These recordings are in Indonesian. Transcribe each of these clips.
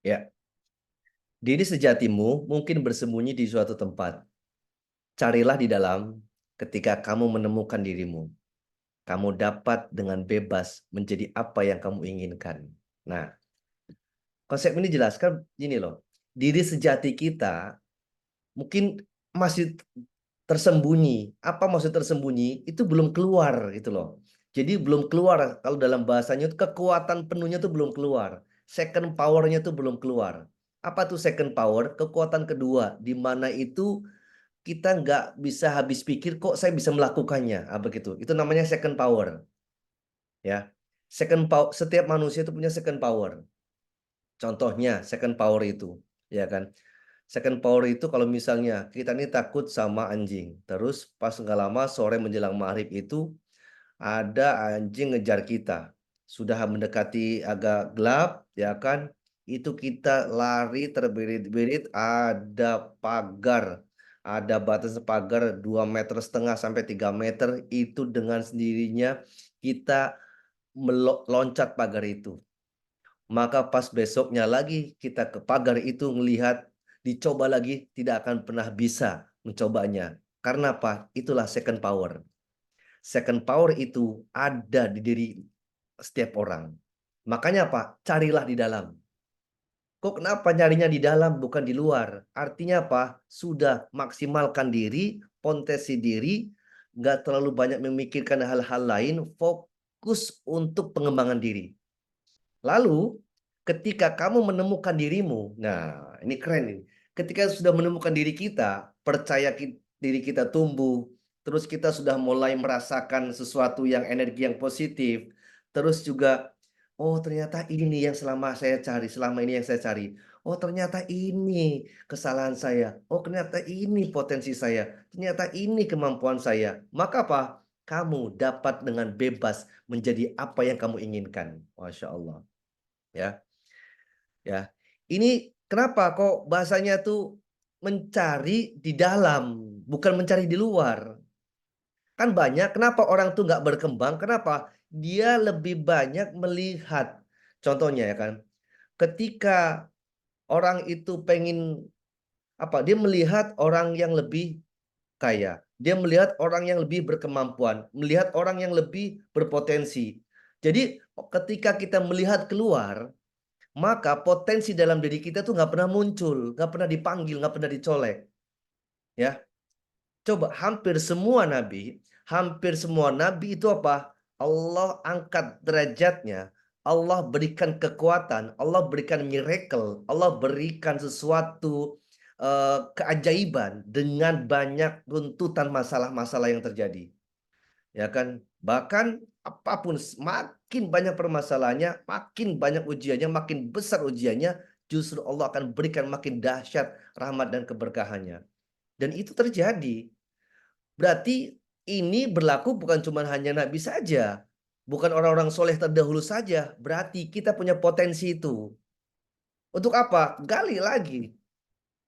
Ya, diri sejatimu mungkin bersembunyi di suatu tempat. Carilah di dalam ketika kamu menemukan dirimu. Kamu dapat dengan bebas menjadi apa yang kamu inginkan. Nah, konsep ini jelaskan gini loh. Diri sejati kita mungkin masih tersembunyi. Apa maksud tersembunyi? Itu belum keluar gitu loh. Jadi belum keluar kalau dalam bahasanya itu kekuatan penuhnya itu belum keluar. Second powernya itu belum keluar. Apa tuh second power? Kekuatan kedua, di mana itu kita nggak bisa habis pikir kok saya bisa melakukannya. Begitu. Itu namanya second power. Ya, second power. Setiap manusia itu punya second power. Contohnya second power itu, ya kan? Second power itu kalau misalnya kita ini takut sama anjing, terus pas nggak lama sore menjelang maghrib itu ada anjing ngejar kita, sudah mendekati agak gelap, ya kan? Itu kita lari terbirit-birit, ada pagar, ada batas pagar 2,5 meter sampai 3 meter, itu dengan sendirinya kita meloncat pagar itu. Maka pas besoknya lagi kita ke pagar itu melihat, dicoba lagi, tidak akan pernah bisa mencobanya. Karena apa? Itulah second power. Second power itu ada di diri setiap orang. Makanya apa? Carilah di dalam. Kok kenapa nyarinya di dalam bukan di luar? Artinya apa? Sudah maksimalkan diri, potensi diri, nggak terlalu banyak memikirkan hal-hal lain, fokus untuk pengembangan diri. Lalu, ketika kamu menemukan dirimu, nah ini keren ini. Ketika sudah menemukan diri kita, diri kita tumbuh, terus kita sudah mulai merasakan sesuatu yang energi yang positif, terus juga, oh ternyata ini yang selama ini yang saya cari. Oh ternyata ini kesalahan saya. Oh ternyata ini potensi saya. Ternyata ini kemampuan saya. Maka apa? Kamu dapat dengan bebas menjadi apa yang kamu inginkan. Masya Allah. Ya, ya. Ini kenapa kok bahasanya tuh mencari di dalam, bukan mencari di luar. Kan banyak, kenapa orang tuh nggak berkembang? Kenapa? Dia lebih banyak melihat. Contohnya ya kan, ketika orang itu pengen apa? Dia melihat orang yang lebih kaya. Dia melihat orang yang lebih berkemampuan, melihat orang yang lebih berpotensi. Jadi ketika kita melihat keluar, maka potensi dalam diri kita tuh nggak pernah muncul, nggak pernah dipanggil, nggak pernah dicolek. Ya, coba hampir semua nabi itu apa? Allah angkat derajatnya, Allah berikan kekuatan, Allah berikan miracle, Allah berikan sesuatu keajaiban dengan banyak runtutan masalah-masalah yang terjadi. Ya kan, bahkan apapun makin banyak permasalahannya, makin banyak ujiannya, makin besar ujiannya, justru Allah akan berikan makin dahsyat rahmat dan keberkahannya. Dan itu terjadi. Berarti ini berlaku bukan cuma hanya Nabi saja, bukan orang-orang soleh terdahulu saja. Berarti kita punya potensi itu. Untuk apa? Gali lagi.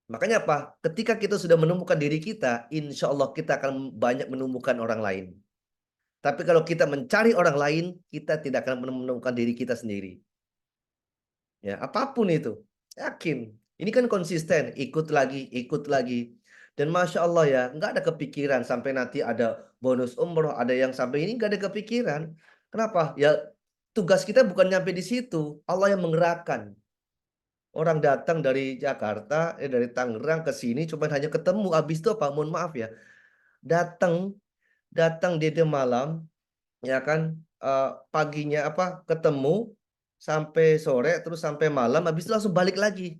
Makanya apa? Ketika kita sudah menemukan diri kita, insya Allah kita akan banyak menemukan orang lain. Tapi kalau kita mencari orang lain, kita tidak akan menemukan diri kita sendiri. Ya, apapun itu. Yakin. Ini kan konsisten, ikut lagi, ikut lagi. Dan Masya Allah ya, nggak ada kepikiran sampai nanti ada bonus umroh, ada yang sampai ini nggak ada kepikiran. Kenapa? Ya tugas kita bukan nyampe di situ. Allah yang menggerakkan. Orang datang dari Jakarta, dari Tangerang ke sini, cuma hanya ketemu. Habis itu apa? Mohon maaf ya. Datang, datang di malam, ya kan, paginya apa ketemu sampai sore terus sampai malam habis itu langsung balik lagi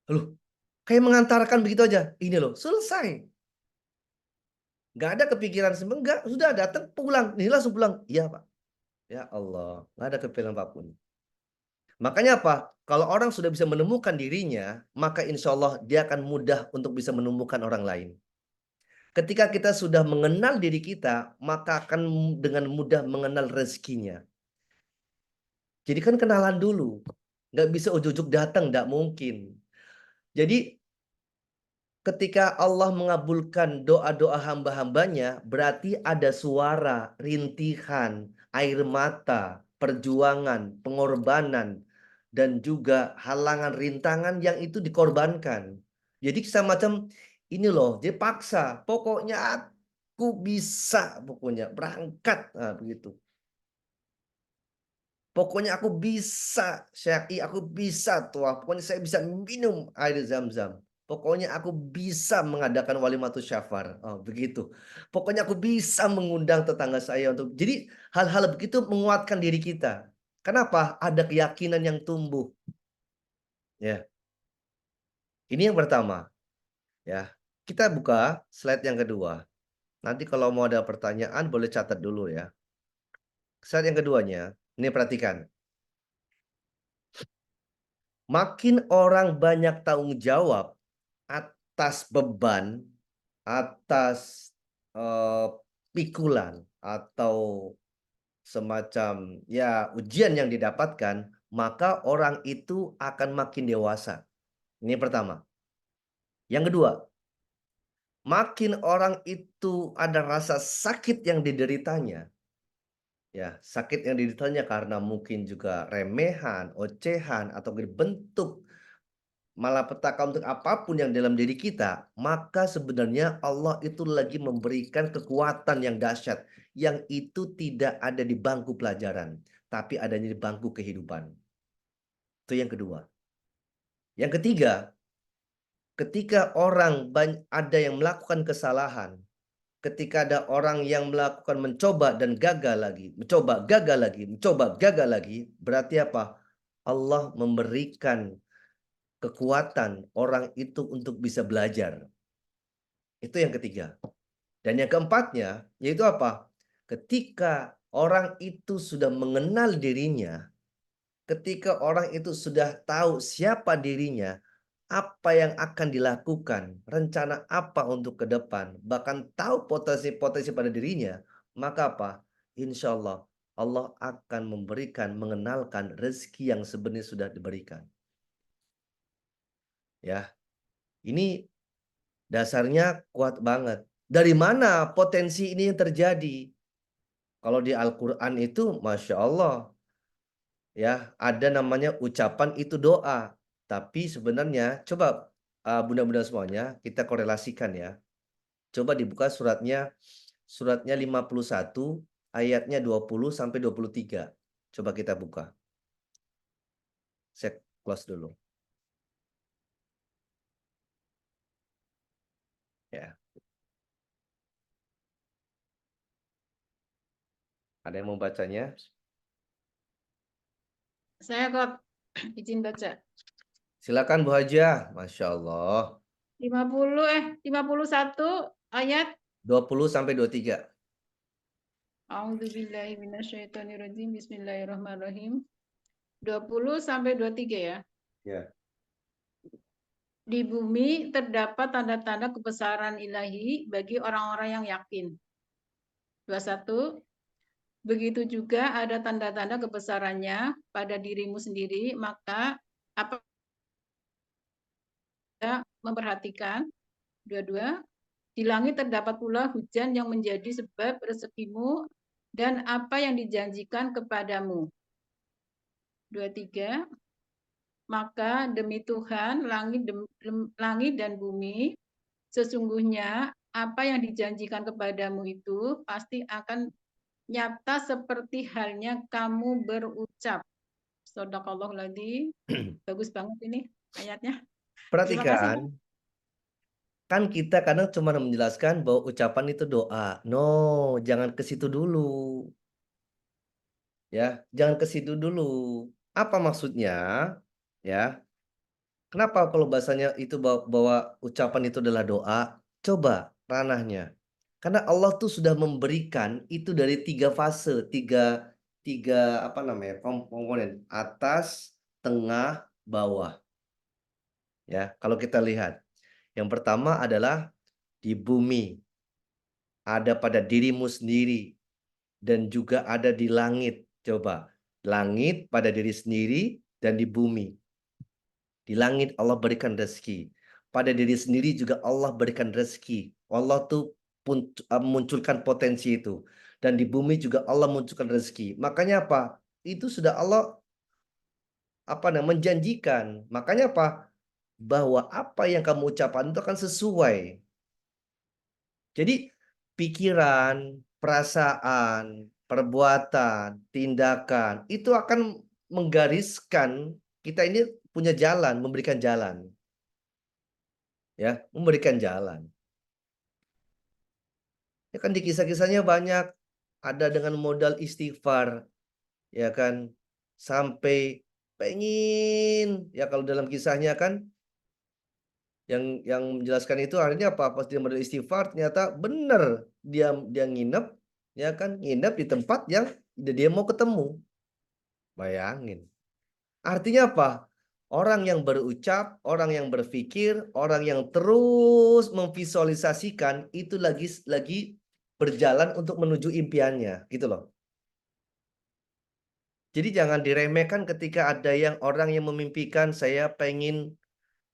loh, kayak mengantarkan begitu aja, ini loh selesai, nggak ada kepikiran enggak, sudah datang pulang ini langsung pulang, iya Pak. Ya Allah, nggak ada kepikiran apapun. Makanya apa, kalau orang sudah bisa menemukan dirinya, maka insya Allah dia akan mudah untuk bisa menemukan orang lain. Ketika kita sudah mengenal diri kita, maka akan dengan mudah mengenal rezekinya. Jadi kan kenalan dulu. Nggak bisa ujuk-ujuk datang, nggak mungkin. Jadi ketika Allah mengabulkan doa-doa hamba-hambanya, berarti ada suara, rintihan, air mata, perjuangan, pengorbanan dan juga halangan rintangan yang itu dikorbankan. Jadi semacam ini loh, dia paksa. Pokoknya aku bisa, pokoknya berangkat, nah, begitu. Pokoknya aku bisa, Syekhi, aku bisa tua. Pokoknya saya bisa minum air zam-zam. Pokoknya aku bisa mengadakan walimatus syafar. Oh, begitu. Pokoknya aku bisa mengundang tetangga saya untuk. Jadi hal-hal begitu menguatkan diri kita. Kenapa? Ada keyakinan yang tumbuh. Ya, ini yang pertama. Ya, kita buka slide yang kedua. Nanti kalau mau ada pertanyaan boleh catat dulu ya. Slide yang keduanya, ini perhatikan. Makin orang banyak tanggung jawab atas beban, atas pikulan atau semacam ya ujian yang didapatkan, maka orang itu akan makin dewasa. Ini pertama. Yang kedua, makin orang itu ada rasa sakit yang dideritanya. Ya, sakit yang dideritanya karena mungkin juga remehan, ocehan, atau bentuk malapetaka untuk apapun yang dalam diri kita, maka sebenarnya Allah itu lagi memberikan kekuatan yang dahsyat, yang itu tidak ada di bangku pelajaran, tapi adanya di bangku kehidupan. Itu yang kedua. Yang ketiga, ketika orang ada yang melakukan kesalahan, ketika ada orang yang melakukan mencoba dan gagal lagi, mencoba gagal lagi, mencoba gagal lagi, berarti apa? Allah memberikan kekuatan orang itu untuk bisa belajar. Itu yang ketiga. Dan yang keempatnya, yaitu apa? Ketika orang itu sudah mengenal dirinya, ketika orang itu sudah tahu siapa dirinya, apa yang akan dilakukan, rencana apa untuk ke depan, bahkan tahu potensi-potensi pada dirinya, maka apa? Insya Allah, Allah akan memberikan, mengenalkan rezeki yang sebenarnya sudah diberikan. Ya, ini dasarnya kuat banget. Dari mana potensi ini yang terjadi? Kalau di Al-Quran itu, Masya Allah, ya ada namanya ucapan itu doa. Tapi sebenarnya, coba bunda-bunda semuanya, kita korelasikan ya. Coba dibuka suratnya 51, ayatnya 20 sampai 23. Coba kita buka. Saya close dulu. Ya, ada yang mau bacanya? Saya kok izin baca. Silakan Bu Hajah. Masya Allah. 51 ayat 20 sampai 23. A'udzubillahi minasyaitonirrajim. Bismillahirrahmanirrahim. 20 sampai 23 ya. Ya. Di bumi terdapat tanda-tanda kebesaran ilahi bagi orang-orang yang yakin. 21. Begitu juga ada tanda-tanda kebesarannya pada dirimu sendiri, maka apa memperhatikan. 22. Di langit terdapat pula hujan yang menjadi sebab rezekimu dan apa yang dijanjikan kepadamu. 23. Maka demi Tuhan langit dan bumi, sesungguhnya apa yang dijanjikan kepadamu itu pasti akan nyata seperti halnya kamu berucap. Shadaqallahul-adzim. Bagus banget ini ayatnya. Terima kasih, Pak. Perhatikan, kan kita kadang cuma menjelaskan bahwa ucapan itu doa. No, jangan ke situ dulu. Ya, jangan ke situ dulu. Apa maksudnya? Ya, kenapa kalau bahasanya itu bahwa ucapan itu adalah doa? Coba ranahnya. Karena Allah tuh sudah memberikan itu dari tiga fase, tiga tiga apa namanya komponen atas, tengah, bawah. Ya, kalau kita lihat, yang pertama adalah di bumi, ada pada dirimu sendiri, dan juga ada di langit. Coba, langit pada diri sendiri dan di bumi. Di langit Allah berikan rezeki. Pada diri sendiri juga Allah berikan rezeki. Allah tuh pun munculkan potensi itu. Dan di bumi juga Allah munculkan rezeki. Makanya apa? Itu sudah Allah menjanjikan. Makanya apa? Bahwa apa yang kamu ucapkan itu akan sesuai. Jadi pikiran, perasaan, perbuatan, tindakan itu akan menggariskan kita ini punya jalan, memberikan jalan, ya, memberikan jalan. Ya kan di kisah-kisahnya banyak, ada dengan modal istighfar, ya kan, sampai pengen, ya kalau dalam kisahnya kan yang menjelaskan itu akhirnya apa, pas dia modal istighfar ternyata bener dia dia nginep, ya kan, nginep di tempat yang dia mau ketemu. Bayangin. Artinya apa? Orang yang berucap, orang yang berpikir, orang yang terus memvisualisasikan itu lagi berjalan untuk menuju impiannya, gitu loh. Jadi jangan diremehkan ketika ada orang yang memimpikan saya pengen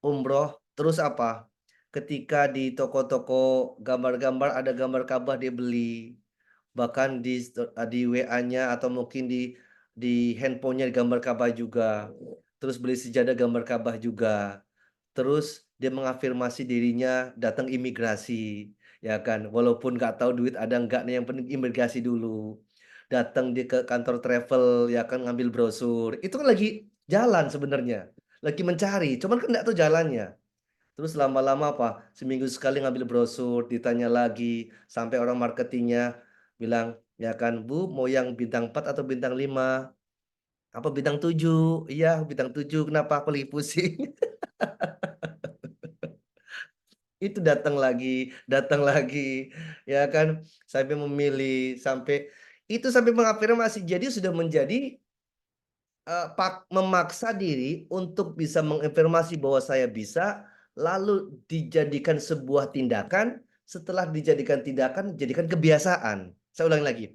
umroh, terus apa? Ketika di toko-toko gambar-gambar ada gambar Ka'bah dia beli, bahkan di WA-nya atau mungkin di handphonenya gambar Ka'bah juga, terus beli sejadah gambar Ka'bah juga, terus dia mengafirmasi dirinya datang imigrasi, ya kan, walaupun nggak tahu duit ada nggak nih, yang penting imigrasi dulu. Datang dia ke kantor travel, ya kan, ngambil brosur, itu kan lagi jalan sebenarnya, lagi mencari, cuman kan nggak tahu jalannya. Terus lama-lama apa, seminggu sekali ngambil brosur, ditanya lagi, sampai orang marketingnya bilang, ya kan, "Bu, mau yang bintang 4 atau bintang 5?" "Apa bintang 7?" "Iya, bintang 7." "Kenapa?" "Aku lagi pusing." Itu datang lagi, ya kan, sampai memilih, sampai mengafirmasi. Jadi sudah menjadi memaksa diri untuk bisa mengafirmasi bahwa saya bisa, lalu dijadikan sebuah tindakan, setelah dijadikan tindakan, jadikan kebiasaan. Saya ulangi lagi,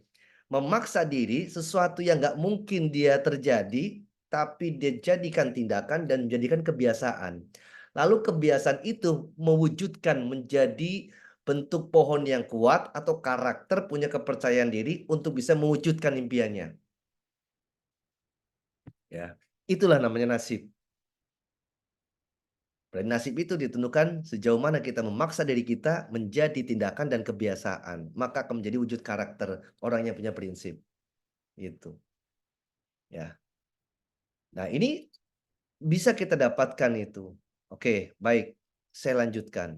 memaksa diri sesuatu yang nggak mungkin dia terjadi, tapi dia jadikan tindakan dan menjadikan kebiasaan. Lalu kebiasaan itu mewujudkan menjadi bentuk pohon yang kuat atau karakter punya kepercayaan diri untuk bisa mewujudkan impiannya. Ya, itulah namanya nasib. Dan nasib itu ditentukan sejauh mana kita memaksa diri kita menjadi tindakan dan kebiasaan, maka akan menjadi wujud karakter orang yang punya prinsip, gitu, ya. Nah, ini bisa kita dapatkan itu. Oke, baik, saya lanjutkan,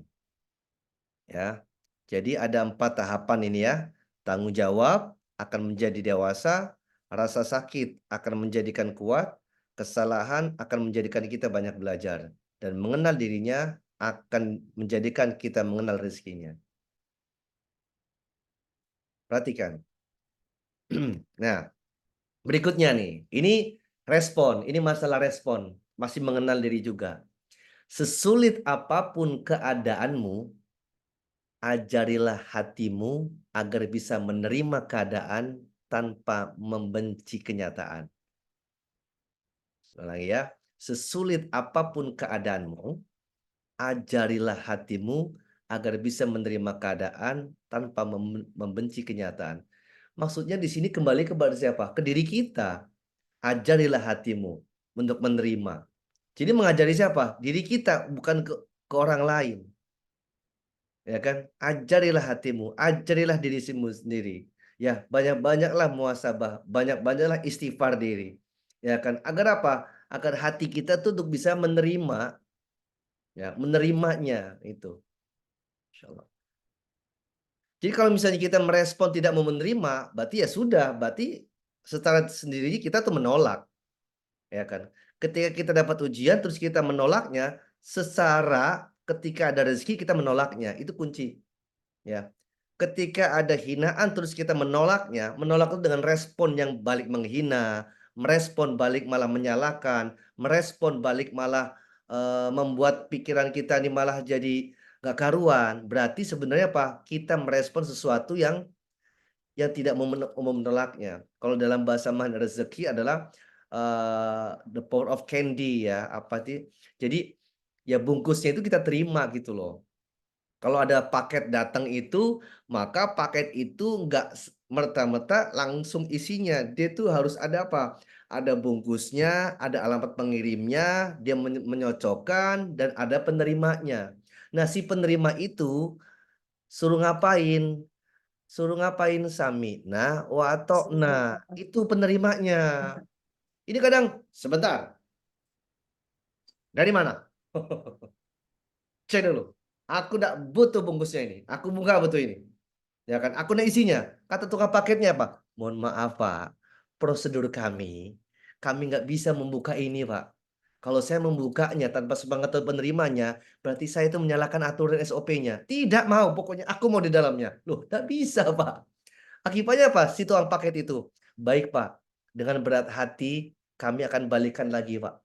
ya. Jadi ada 4 tahapan ini ya, tanggung jawab akan menjadi dewasa, rasa sakit akan menjadikan kuat, kesalahan akan menjadikan kita banyak belajar, dan mengenal dirinya akan menjadikan kita mengenal rezekinya. Perhatikan. Nah, berikutnya nih, ini masalah respon, masih mengenal diri juga. Sesulit apapun keadaanmu, ajarilah hatimu agar bisa menerima keadaan tanpa membenci kenyataan. Ulangi ya, sesulit apapun keadaanmu, ajarilah hatimu agar bisa menerima keadaan tanpa membenci kenyataan. Maksudnya di sini kembali kepada siapa? Ke diri kita. Ajarilah hatimu untuk menerima. Jadi mengajari siapa? Diri kita, bukan ke orang lain. Ya kan? Ajarilah hatimu, ajarilah dirimu sendiri. Ya, banyak-banyaklah muhasabah, banyak-banyaklah istighfar diri. Ya kan? Agar apa? Agar hati kita tuh untuk bisa menerima, ya, menerimanya itu. Insyaallah. Jadi kalau misalnya kita merespon tidak mau menerima, berarti ya sudah, berarti secara sendirinya kita tuh menolak, ya kan? Ketika kita dapat ujian terus kita menolaknya, secara ketika ada rezeki kita menolaknya, itu kunci. Ya, ketika ada hinaan terus kita menolaknya, menolak itu dengan respon yang balik menghina, merespon balik malah menyalahkan, merespon balik malah, membuat pikiran kita ini malah jadi nggak karuan. Berarti sebenarnya apa? Kita merespon sesuatu yang tidak mau menolaknya. Kalau dalam bahasa mana rezeki adalah, the power of candy ya, apa sih, jadi ya bungkusnya itu kita terima gitu loh. Kalau ada paket datang itu, maka paket itu nggak merta-merta langsung isinya. Dia tuh harus ada apa? ada bungkusnya, ada alamat pengirimnya, dia menyocokkan, dan ada penerimanya. Nah, si penerima itu suruh ngapain? Suruh ngapain? Sami'na wa atokna. Itu penerimanya. Ini kadang, sebentar, dari mana? Cek dulu. Aku nggak butuh bungkusnya ini. Aku buka butuh ini. Ya kan? Aku nggak isinya. Kata tukang paketnya apa? Mohon maaf Pak, prosedur kami nggak bisa membuka ini Pak. Kalau saya membukanya tanpa sepengetahuan penerimanya, berarti saya itu menyalakan aturan SOP-nya. Tidak mau, pokoknya aku mau di dalamnya. Loh, nggak bisa Pak. Akibatnya apa? Si tukang paket itu. Baik Pak, dengan berat hati kami akan balikan lagi Pak.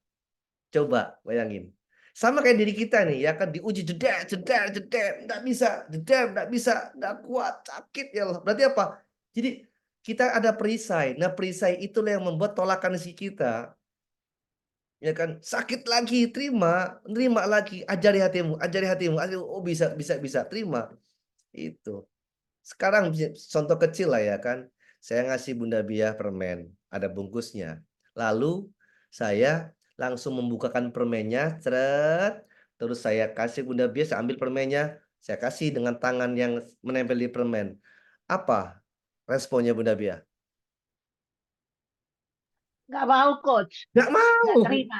Coba bayangin. Sama kayak diri kita nih, ya kan diuji jeder, jeder, jeder, nggak bisa, jeder, nggak bisa, nggak kuat, sakit ya Allah. Berarti apa? Jadi kita ada perisai. Nah perisai itulah yang membuat tolakan si kita, ya kan? Sakit lagi, terima, terima lagi, ajari hatimu, ajari hatimu, oh bisa, bisa, bisa, terima. Itu. Sekarang contoh kecil lah ya kan. Saya ngasih Bunda Bia permen, ada bungkusnya. Lalu saya langsung membukakan permennya, ceret. Terus saya kasih Bunda Bia, saya ambil permennya, saya kasih dengan tangan yang menempel di permen. Apa responnya Bunda Bia? Nggak mau, Coach. Nggak mau. Nggak terima.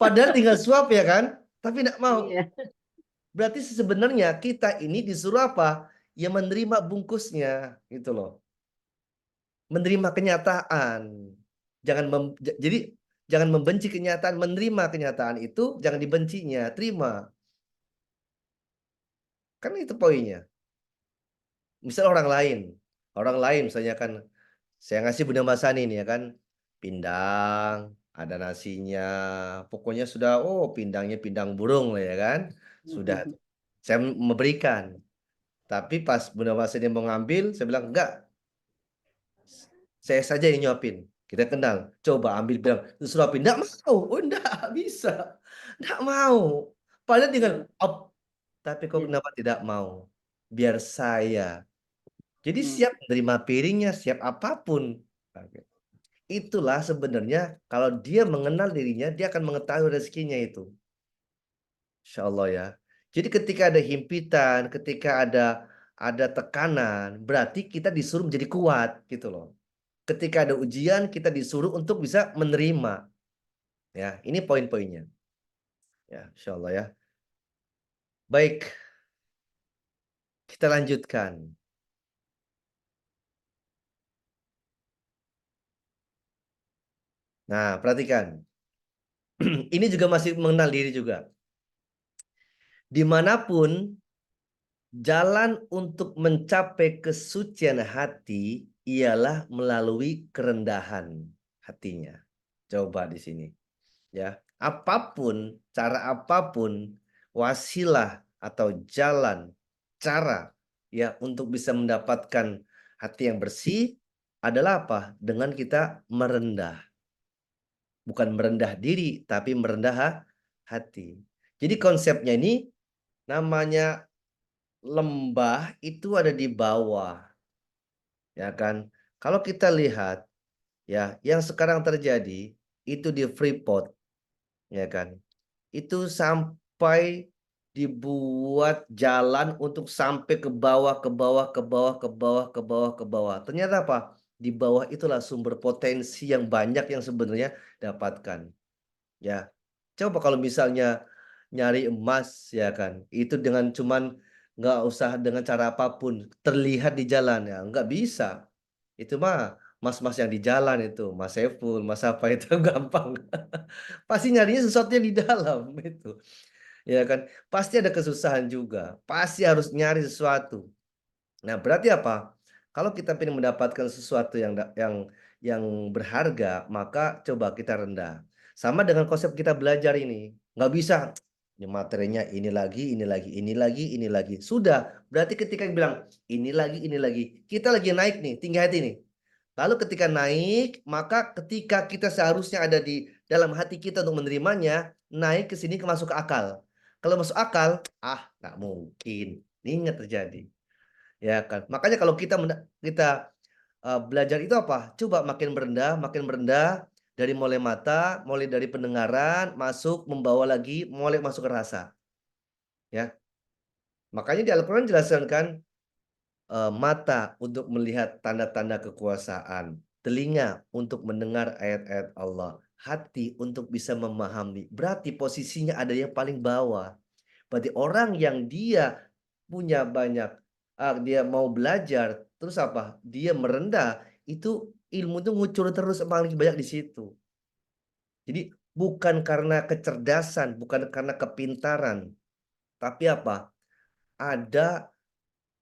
Padahal tinggal suap ya kan, tapi nggak mau. Iya. Berarti sebenarnya kita ini disuruh apa? Ya menerima bungkusnya, gitu loh. Menerima kenyataan. Jadi jangan membenci kenyataan, menerima kenyataan itu, jangan dibencinya, terima. Kan itu poinnya. Misal orang lain misalnya kan saya ngasih Bunda Masani nih ya kan, pindang, ada nasinya, pokoknya sudah pindangnya pindang burung lah ya kan. Sudah saya memberikan. Tapi pas Bunda Masani mau ngambil, saya bilang enggak, saya saja yang nyuapin. Kita kenal. Coba ambil bilang, suapin. Enggak mau. Oh, enggak bisa. Enggak mau. Padahal tinggal, op. Tapi kok kenapa tidak mau? Biar saya. Jadi siap menerima piringnya, siap apapun. Oke. Itulah sebenarnya kalau dia mengenal dirinya, dia akan mengetahui rezekinya itu. Insya Allah ya. Jadi ketika ada himpitan, ketika ada tekanan, berarti kita disuruh menjadi kuat gitu loh. Ketika ada ujian kita disuruh untuk bisa menerima. Ya, ini poin-poinnya. Ya, insya Allah ya. Baik, kita lanjutkan. Nah, perhatikan. Ini juga masih mengenal diri juga. Dimanapun jalan untuk mencapai kesucian hati ialah melalui kerendahan hatinya. Coba di sini. Ya, apapun, cara apapun, wasilah atau jalan, cara ya untuk bisa mendapatkan hati yang bersih adalah apa? Dengan kita merendah. Bukan merendah diri, tapi merendah hati. Jadi konsepnya ini namanya lembah itu ada di bawah, ya kan? Kalau kita lihat ya, yang sekarang terjadi itu di Freeport, ya kan? Itu sampai dibuat jalan untuk sampai ke bawah, ke bawah, ke bawah, ke bawah, ke bawah, ke bawah. Ternyata apa? Di bawah itulah sumber potensi yang banyak yang sebenarnya dapatkan. Ya, coba kalau misalnya nyari emas, ya kan, itu dengan cuman nggak usah dengan cara apapun terlihat di jalan ya, nggak bisa. Itu mah mas-mas yang di jalan itu, Mas Saiful, Mas apa itu gampang. Pasti nyarinya sesuatu yang di dalam itu. Ya kan? Pasti ada kesusahan juga. Pasti harus nyari sesuatu. Nah, berarti apa? Kalau kita ingin mendapatkan sesuatu yang berharga, maka coba kita rendah. Sama dengan konsep kita belajar ini. Nggak bisa ini materinya ini lagi, ini lagi, ini lagi, ini lagi. Sudah, berarti ketika bilang ini lagi, ini lagi. Kita lagi naik nih, tinggi hati nih. Lalu ketika naik, maka ketika kita seharusnya ada di dalam hati kita untuk menerimanya, naik ke sini masuk ke akal. Kalau masuk akal, nggak mungkin. Ini nggak terjadi. Ya kan. Makanya kalau kita belajar itu apa? Coba makin merendah Dari mulai mata, mulai dari pendengaran, masuk, membawa lagi, mulai masuk ke rasa. Ya. Makanya di Al-Quran jelaskan kan, mata untuk melihat tanda-tanda kekuasaan, telinga untuk mendengar ayat-ayat Allah, hati untuk bisa memahami. Berarti posisinya ada yang paling bawah. Berarti orang yang dia punya banyak, dia mau belajar, terus apa? Dia merendah, itu ilmu itu ngucur terus paling banyak di situ. Jadi bukan karena kecerdasan, bukan karena kepintaran, tapi apa? Ada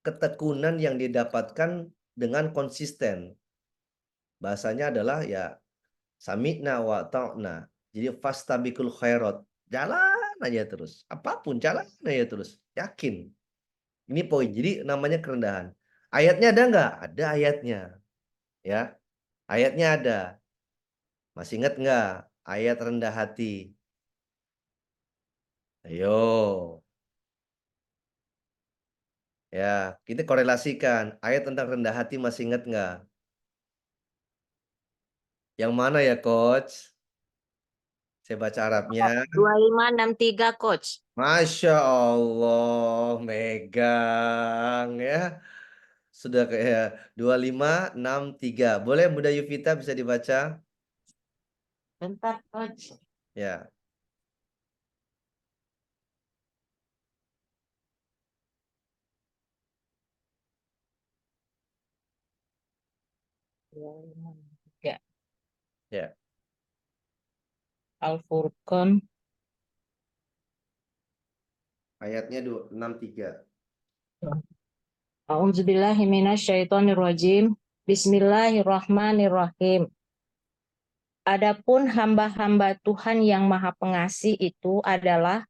ketekunan yang didapatkan dengan konsisten. Bahasanya adalah ya sami'na wa ta'na. Jadi fastabiqul khairat. Jalan aja terus. Apapun jalan aja terus. Yakin. Ini poin. Jadi namanya kerendahan. Ayatnya ada nggak? Ada ayatnya. Ya. Ayatnya ada. Masih ingat nggak? Ayat rendah hati. Ayo. Ya, kita korelasikan. Ayat tentang rendah hati masih ingat nggak? Yang mana ya, Coach? Saya baca Arabnya. 2563 Coach. Masya Allah, megang ya. Sudah kayak 2563. Boleh Bunda Yuvita bisa dibaca? Bentar Coach. Ya. Ya. Ya. Al-Furqan. Ayatnya 63. A'udzubillahi minasyaitonirrajim. Bismillahirrahmanirrahim. Adapun hamba-hamba Tuhan yang Maha Pengasih itu adalah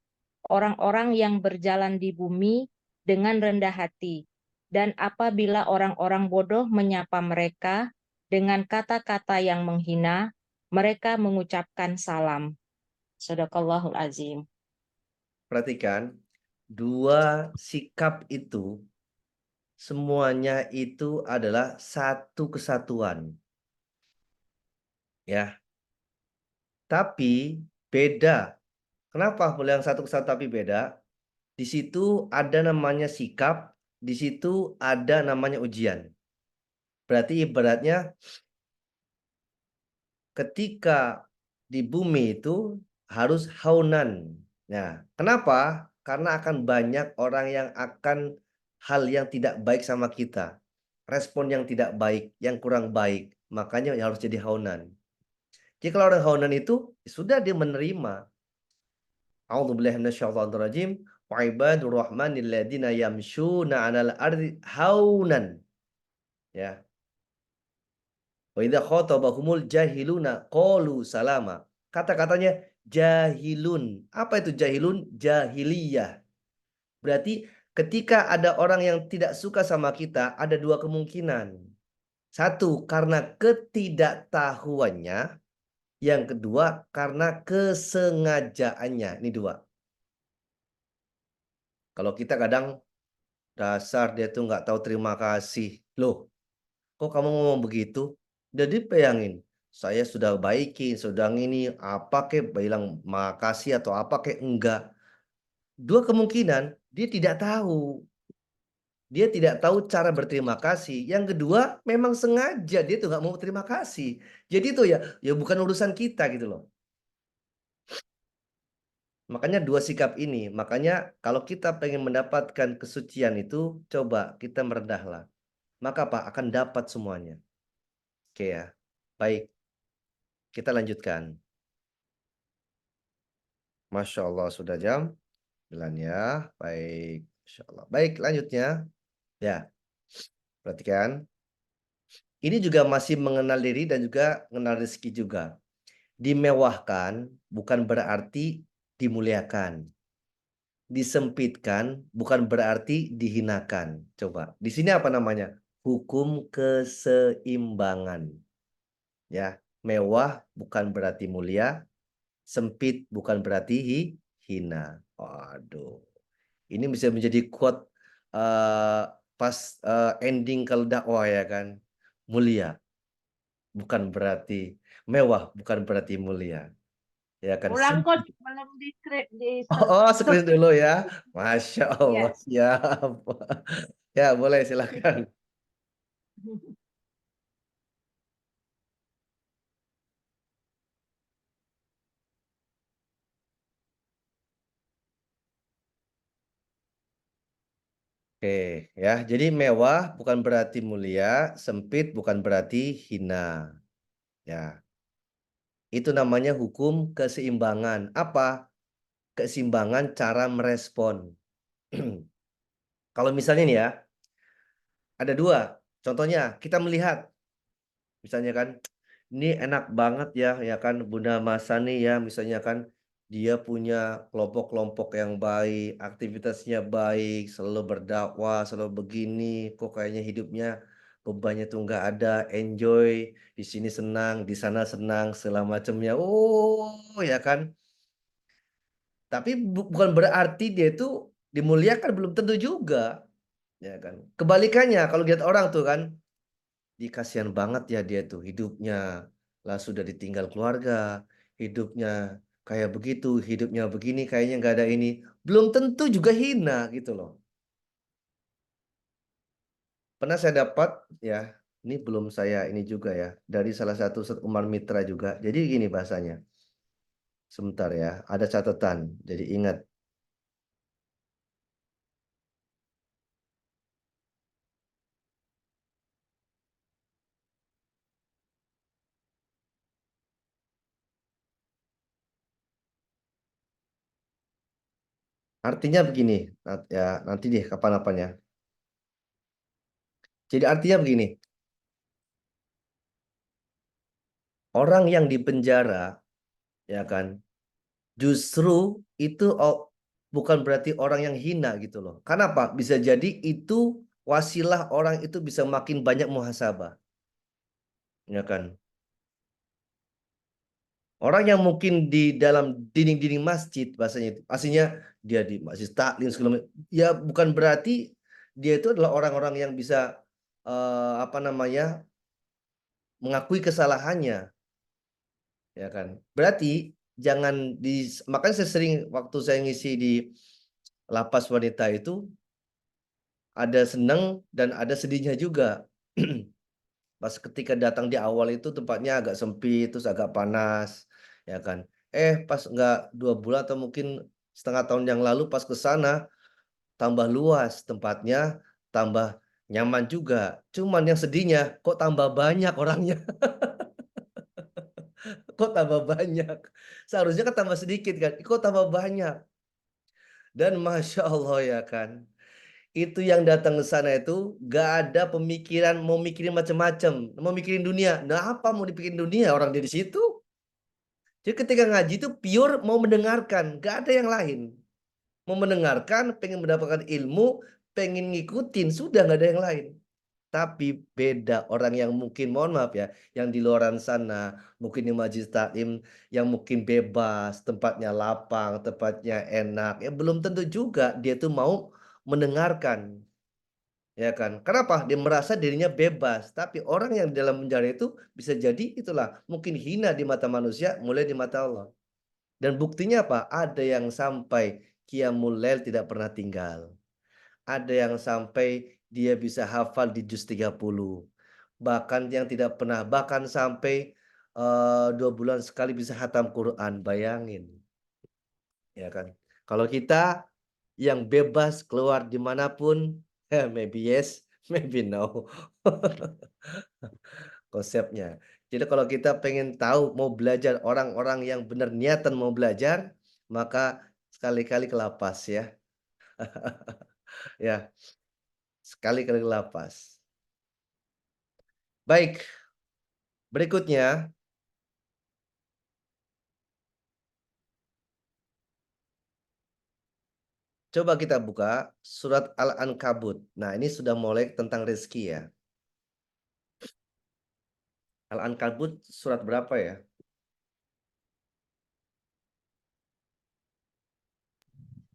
orang-orang yang berjalan di bumi dengan rendah hati. Dan apabila orang-orang bodoh menyapa mereka dengan kata-kata yang menghina, mereka mengucapkan salam. Shadaqallahul azim. Perhatikan, dua sikap itu semuanya itu adalah satu kesatuan. Ya. Tapi beda. Kenapa boleh yang satu kesatuan tapi beda? Di situ ada namanya sikap, di situ ada namanya ujian. Berarti ibaratnya ketika di bumi itu harus haunan. Nah, kenapa? Karena akan banyak orang yang akan hal yang tidak baik sama kita. Respon yang tidak baik, yang kurang baik. Makanya harus jadi haunan. Jadi kalau orang haunan itu, sudah dia menerima. A'udzubillahi minasyaitonirrajim. Wa ibadur rahmanil ladzina yamshuna 'alal ardi haunan. Ya. Wa idza khatabahumul jahiluna qalu salama. Kata-katanya jahilun. Apa itu jahilun? Jahiliyah. Berarti ketika ada orang yang tidak suka sama kita, ada dua kemungkinan. Satu, karena ketidaktahuannya. Yang kedua, karena kesengajaannya. Ini dua. Kalau kita kadang dasar dia tuh nggak tahu terima kasih. Loh, kok kamu ngomong begitu? Jadi bayangin, saya sudah baikin, sudah ini, apa kek, bilang makasih atau apa kek, enggak. Dua kemungkinan, dia tidak tahu. Dia tidak tahu cara berterima kasih. Yang kedua, memang sengaja dia tuh nggak mau terima kasih. Jadi itu ya bukan urusan kita gitu loh. Makanya dua sikap ini. Makanya kalau kita pengen mendapatkan kesucian itu, coba kita merendahlah. Maka Pak akan dapat semuanya. Oke ya. Baik, kita lanjutkan. Masya Allah sudah jam 9 ya. Baik, Masya Allah. Baik, lanjutnya. Ya, perhatikan. Ini juga masih mengenal diri dan juga mengenal rezeki juga. Dimewahkan bukan berarti dimuliakan. Disempitkan bukan berarti dihinakan. Coba, di sini apa namanya? Hukum keseimbangan. Ya, mewah bukan berarti mulia, sempit bukan berarti hina. Waduh. Ini bisa menjadi quote pas ending kalau dakwah ya kan. Mulia bukan berarti mewah, bukan berarti mulia. Ya kan? Ulang coach, Sempit. belum di Oh, screen dulu ya. Masya Allah, Iya. siap. Ya, boleh silakan. Oke, ya. Jadi mewah bukan berarti mulia, sempit bukan berarti hina. Ya, itu namanya hukum keseimbangan. Apa? Keseimbangan cara merespon. Kalau misalnya nih ya, ada dua. Contohnya, kita melihat, misalnya kan, ini enak banget ya, ya kan, Bunda Masani ya, misalnya kan, dia punya kelompok-kelompok yang baik, aktivitasnya baik, selalu berdakwah, selalu begini, kok kayaknya hidupnya bebannya tuh nggak ada, enjoy, di sini senang, di sana senang, segala macamnya. Oh, ya kan. Tapi bukan berarti dia itu dimuliakan, belum tentu juga, ya kan. Kebalikannya, kalau lihat orang tuh kan, dikasihan banget ya dia tuh hidupnya lah sudah ditinggal keluarga, hidupnya kayak begitu, hidupnya begini, kayaknya nggak ada ini. Belum tentu juga hina gitu loh. Pernah saya dapat ya, ini belum saya ini juga ya, dari salah satu Ustadz Umar Mitra juga. Jadi gini bahasanya. Sebentar ya, ada catatan. Jadi ingat. Artinya begini, ya nanti deh kapan-kapan ya. Jadi artinya begini, orang yang di penjara, ya kan, justru itu bukan berarti orang yang hina gitu loh. Kenapa? Bisa jadi itu wasilah orang itu bisa makin banyak muhasabah, ya kan. Orang yang mungkin di dalam dinding-dinding masjid bahasanya itu, aslinya dia di masjid taklim segala macam, ya bukan berarti dia itu adalah orang-orang yang bisa apa namanya mengakui kesalahannya, ya kan. Berarti jangan di, makanya saya sering waktu saya ngisi di lapas wanita itu ada seneng dan ada sedihnya juga. Pas ketika datang di awal itu tempatnya agak sempit, terus agak panas, ya kan. Pas nggak 2 bulan atau mungkin setengah tahun yang lalu pas ke sana tambah luas tempatnya, tambah nyaman juga. Cuman yang sedihnya kok tambah banyak orangnya, kok tambah banyak. Seharusnya kan tambah sedikit kan, kok tambah banyak. Dan Masya Allah ya kan. Itu yang datang ke sana itu gak ada pemikiran mau mikirin macam-macam, mau mikirin dunia. Nah, apa mau dipikirin dunia, orang dia di situ. Jadi ketika ngaji itu pure mau mendengarkan, gak ada yang lain. Mau mendengarkan, pengen mendapatkan ilmu, pengen ngikutin, sudah gak ada yang lain. Tapi beda orang yang mungkin, mohon maaf ya, yang di luaran sana, mungkin di majelis taklim, yang mungkin bebas, tempatnya lapang, tempatnya enak, ya belum tentu juga dia tuh mau mendengarkan. Ya kan? Kenapa? Dia merasa dirinya bebas. Tapi orang yang di dalam penjara itu bisa jadi itulah mungkin hina di mata manusia, mulai di mata Allah. Dan buktinya apa? Ada yang sampai Qiyamul Lail tidak pernah tinggal. Ada yang sampai dia bisa hafal di juz 30. Bahkan yang tidak pernah, bahkan sampai 2 bulan sekali bisa hatam Quran. Bayangin. Ya kan? Kalau kita yang bebas keluar dimanapun, maybe yes, maybe no. Konsepnya. Jadi kalau kita pengen tahu mau belajar orang-orang yang benar niatan mau belajar, maka sekali-kali ke lapas ya. Ya, sekali-kali ke lapas. Baik, berikutnya coba kita buka surat Al-Ankabut. Nah, ini sudah mulai tentang rezeki ya. Al-Ankabut surat berapa ya?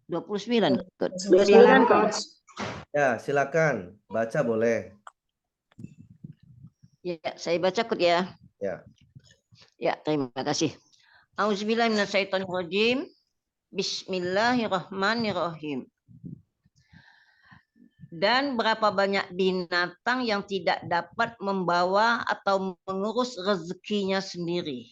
29, Coach. 29, Coach. Ya, silakan baca boleh. Ya, saya baca, Coach ya. Ya. Ya, terima kasih. Auzubillahiminasyaitonirrajim. Bismillahirrahmanirrahim. Dan berapa banyak binatang yang tidak dapat membawa atau mengurus rezekinya sendiri.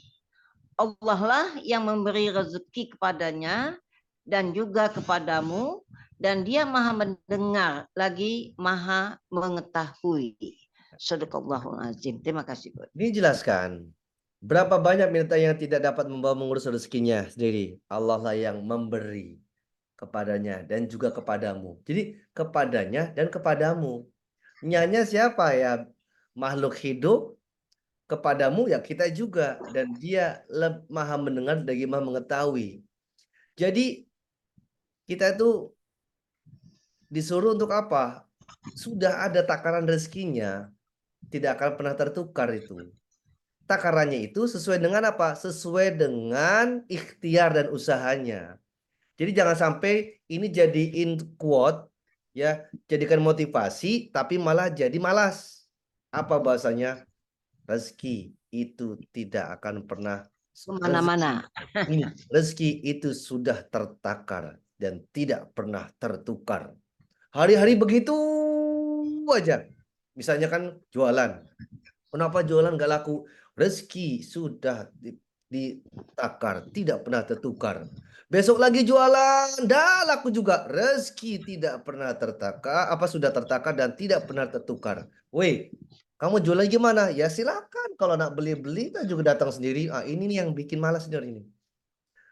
Allah lah yang memberi rezeki kepadanya dan juga kepadamu, dan dia maha mendengar lagi maha mengetahui. Sadaqallahul azim. Terima kasih, Bu. Ini jelaskan. Berapa banyak binatang yang tidak dapat membawa mengurus rezekinya sendiri. Allah lah yang memberi kepadanya dan juga kepadamu. Jadi kepadanya dan kepadamu. Nyanya siapa ya? Makhluk hidup, kepadamu ya kita juga, dan dia maha mendengar dan maha mengetahui. Jadi kita itu disuruh untuk apa? Sudah ada takaran rezekinya, tidak akan pernah tertukar itu. Takarannya itu sesuai dengan apa? Sesuai dengan ikhtiar dan usahanya. Jadi jangan sampai ini jadiin quote, ya, jadikan motivasi tapi malah jadi malas. Apa bahasanya? Rezeki itu tidak akan pernah Kemana-mana. rezeki itu sudah tertakar dan tidak pernah tertukar. Hari-hari begitu aja. Misalnya kan jualan. Kenapa jualan nggak laku? Rezeki sudah ditakar, tidak pernah tertukar. Besok lagi jualan, dah laku juga. Rezeki tidak pernah tertakar, apa sudah tertakar dan tidak pernah tertukar. Woi, kamu jualan gimana? Ya silakan. Kalau nak beli-beli, kan juga datang sendiri. Ah, ini nih yang bikin malas nih ini.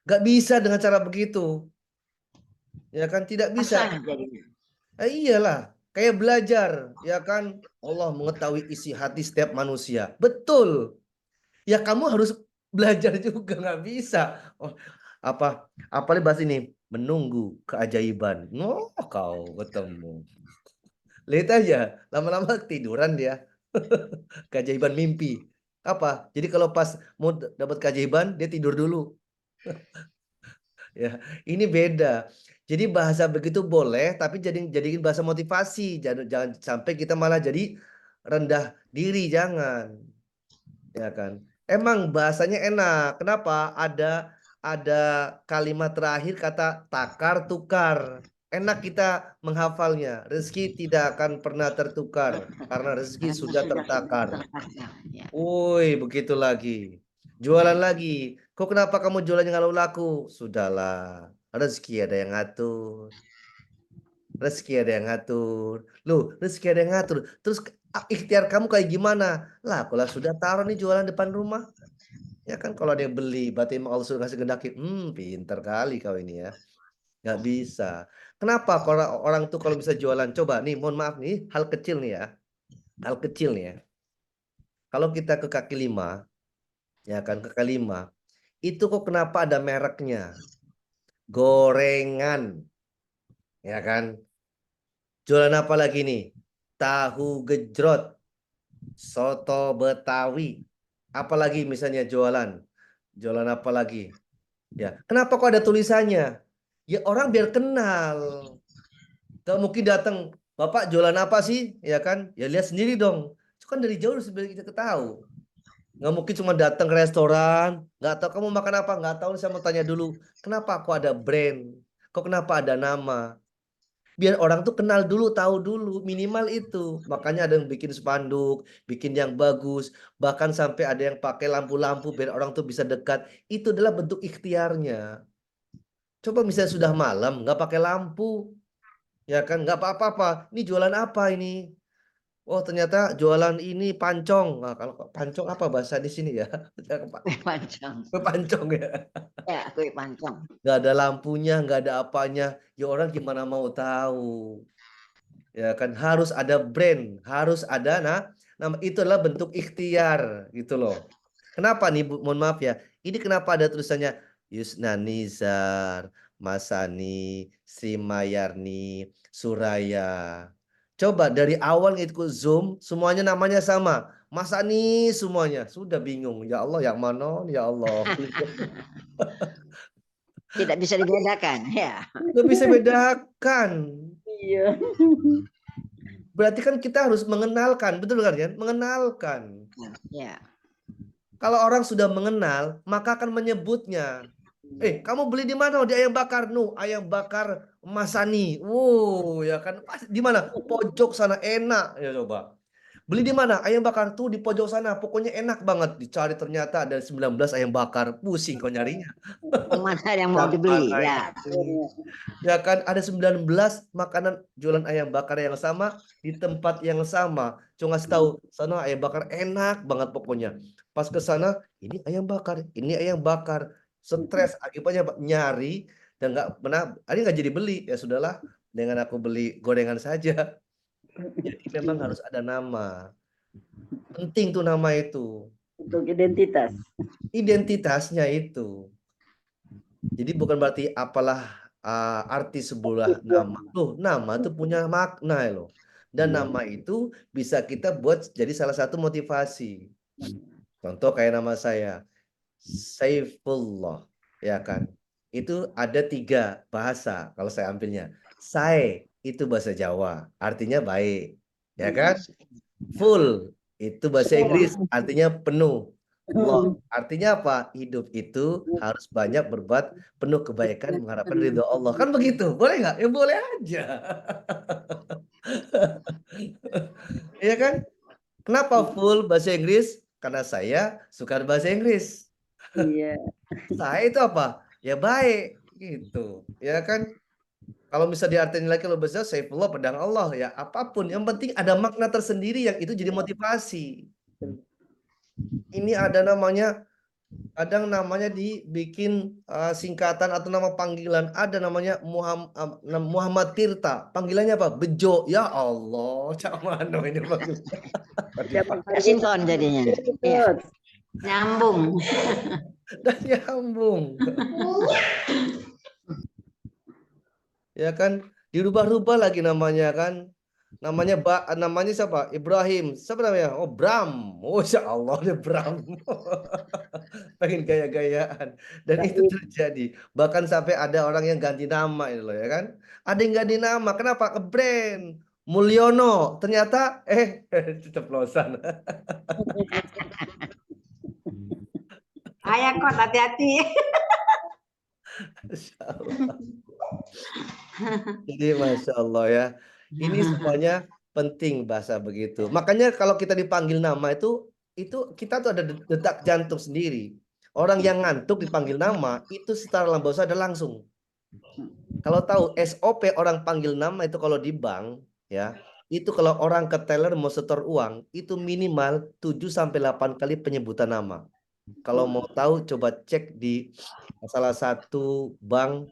Gak bisa dengan cara begitu. Ya kan, tidak bisa. Pasang jadinya. Iyalah, kayak belajar, ya kan? Allah mengetahui isi hati setiap manusia. Betul. Ya kamu harus belajar juga, nggak bisa. Oh, apalagi bahas ini menunggu keajaiban. Oh, kau ketemu. Lihat aja, lama-lama tiduran dia. Keajaiban mimpi. Apa? Jadi kalau pas mau dapat keajaiban, dia tidur dulu. Ya, ini beda. Jadi bahasa begitu boleh, tapi jadiin bahasa motivasi. Jangan sampai kita malah jadi rendah diri, jangan. Ya kan? Emang bahasanya enak. Kenapa? Ada kalimat terakhir kata takar tukar. Enak kita menghafalnya. Rezeki tidak akan pernah tertukar karena rezeki sudah tertakar. Ya. Woi, begitu lagi. Jualan lagi. Kok kenapa kamu jualannya nggak laku? Sudahlah, rezeki ada yang ngatur. Rezeki ada yang ngatur. Loh, rezeki ada yang ngatur. Terus ikhtiar kamu kayak gimana? Lah, kalau sudah taruh nih jualan depan rumah. Ya kan kalau ada yang beli, berarti emang Allah sudah kasih kehendaki. Pinter kali kau ini ya. Nggak bisa. Kenapa kalau orang tuh kalau bisa jualan? Coba nih, mohon maaf nih, hal kecil nih ya. Hal kecil nih ya. Kalau kita ke kaki lima, ya kan ke kaki lima, itu kok kenapa ada mereknya? Gorengan. Ya kan? Jualan apa lagi nih? Tahu gejrot, soto Betawi. Apalagi misalnya jualan. Jualan apa lagi? Ya, kenapa kok ada tulisannya? Ya orang biar kenal. Gak mungkin datang, Bapak jualan apa sih? Ya kan? Ya lihat sendiri dong. Itu kan dari jauh sebenarnya kita tahu. Nggak mungkin cuma datang ke restoran, nggak tahu kamu makan apa, nggak tahu. Saya mau tanya dulu, kenapa kok ada brand? Kok kenapa ada nama? Biar orang tuh kenal dulu, tahu dulu, minimal itu. Makanya ada yang bikin spanduk, bikin yang bagus, bahkan sampai ada yang pakai lampu-lampu biar orang tuh bisa dekat. Itu adalah bentuk ikhtiarnya. Coba misalnya sudah malam, nggak pakai lampu, ya kan? Nggak apa-apa. Ini jualan apa ini? Oh ternyata jualan ini pancong. Nah, kalau pancong apa bahasa di sini ya? Kue pancong. Pancong ya. Ya, kue pancong. Nggak ada lampunya, nggak ada apanya. Ya orang gimana mau tahu? Ya kan harus ada brand, harus ada nama itu adalah bentuk ikhtiar gitu loh. Kenapa nih Bu? Mohon maaf ya. Ini kenapa ada tulisannya Yusna Nizar, Masani, Sri Mayarni, Suraya. Coba dari awal ikut Zoom semuanya namanya sama. Masani semuanya. Sudah bingung. Ya Allah yang mana? Ya Allah. Tidak bisa dibedakan, ya. Nggak bisa bedakan. Iya. Berarti kan kita harus mengenalkan, betul kan? Mengenalkan. Ya. Kalau orang sudah mengenal, maka akan menyebutnya. Kamu beli di mana? Di ayam bakar. Ayam bakar Masani. Wow, ya kan? Di mana? Pojok sana enak. Ya coba. Beli di mana? Ayam bakar tuh di pojok sana. Pokoknya enak banget. Dicari ternyata ada 19 ayam bakar. Pusing kau nyarinya. Yang mana yang mau Yang dibeli? mana Ya. itu? Ya kan ada 19 makanan jualan ayam bakar yang sama di tempat yang sama. Cuma ngasih tahu, sana ayam bakar enak banget pokoknya. Pas ke sana, ini ayam bakar, ini ayam bakar. Stres akibatnya nyari dan nggak pernah, ini nggak jadi beli. Ya sudahlah, dengan aku beli gorengan saja. Jadi memang harus ada nama. Penting tuh nama itu. Untuk identitas. Identitasnya itu. Jadi bukan berarti apalah arti sebuah nama. Loh, nama itu punya makna loh. Dan nama itu bisa kita buat jadi salah satu motivasi. Contoh kayak nama saya, Saifullah, ya kan? Itu ada 3 bahasa kalau saya ambilnya. Sai itu bahasa Jawa, artinya baik, ya kan? Full itu bahasa Inggris, artinya penuh. Allah. Artinya apa? Hidup itu harus banyak berbuat penuh kebaikan mengharapkan ridho Allah. Kan begitu? Boleh nggak? Ya boleh aja. Iya kan? Kenapa full bahasa Inggris? Karena saya suka bahasa Inggris. Iya. Saya itu apa? Ya baik gitu. Ya kan? Kalau bisa diartikan lagi kalau bahasa Saifullah pedang Allah ya apapun. Yang penting ada makna tersendiri yang itu jadi motivasi. Ini ada namanya, kadang namanya dibikin singkatan atau nama panggilan. Ada namanya Muhammad Tirta. Panggilannya apa? Bejo. Ya Allah, cak mano ini panggilannya. Sinkron jadinya. Iya. Nyambung. Dan nyambung. Ya kan? Dirubah-rubah lagi namanya kan. Namanya siapa? Ibrahim. Siapa namanya? Oh, Bram. Oh, ya Allah, dia Bram. Pengen gaya-gayaan. Dan itu terjadi. Bahkan sampai ada orang yang ganti nama itu loh ya kan. Ada yang ganti nama. Kenapa? Ke brand. Mulyono. Ternyata ceplosan. Ayah kok hati-hati. Masya Allah. Jadi Masya Allah ya. Ini semuanya penting bahasa begitu. Makanya kalau kita dipanggil nama itu kita tuh ada detak jantung sendiri. Orang yang ngantuk dipanggil nama itu secara alam bawah sadar langsung. Kalau tahu SOP orang panggil nama itu kalau di bank ya, itu kalau orang ke teller mau setor uang itu minimal 7-8 kali penyebutan nama. Kalau mau tahu coba cek di salah satu bank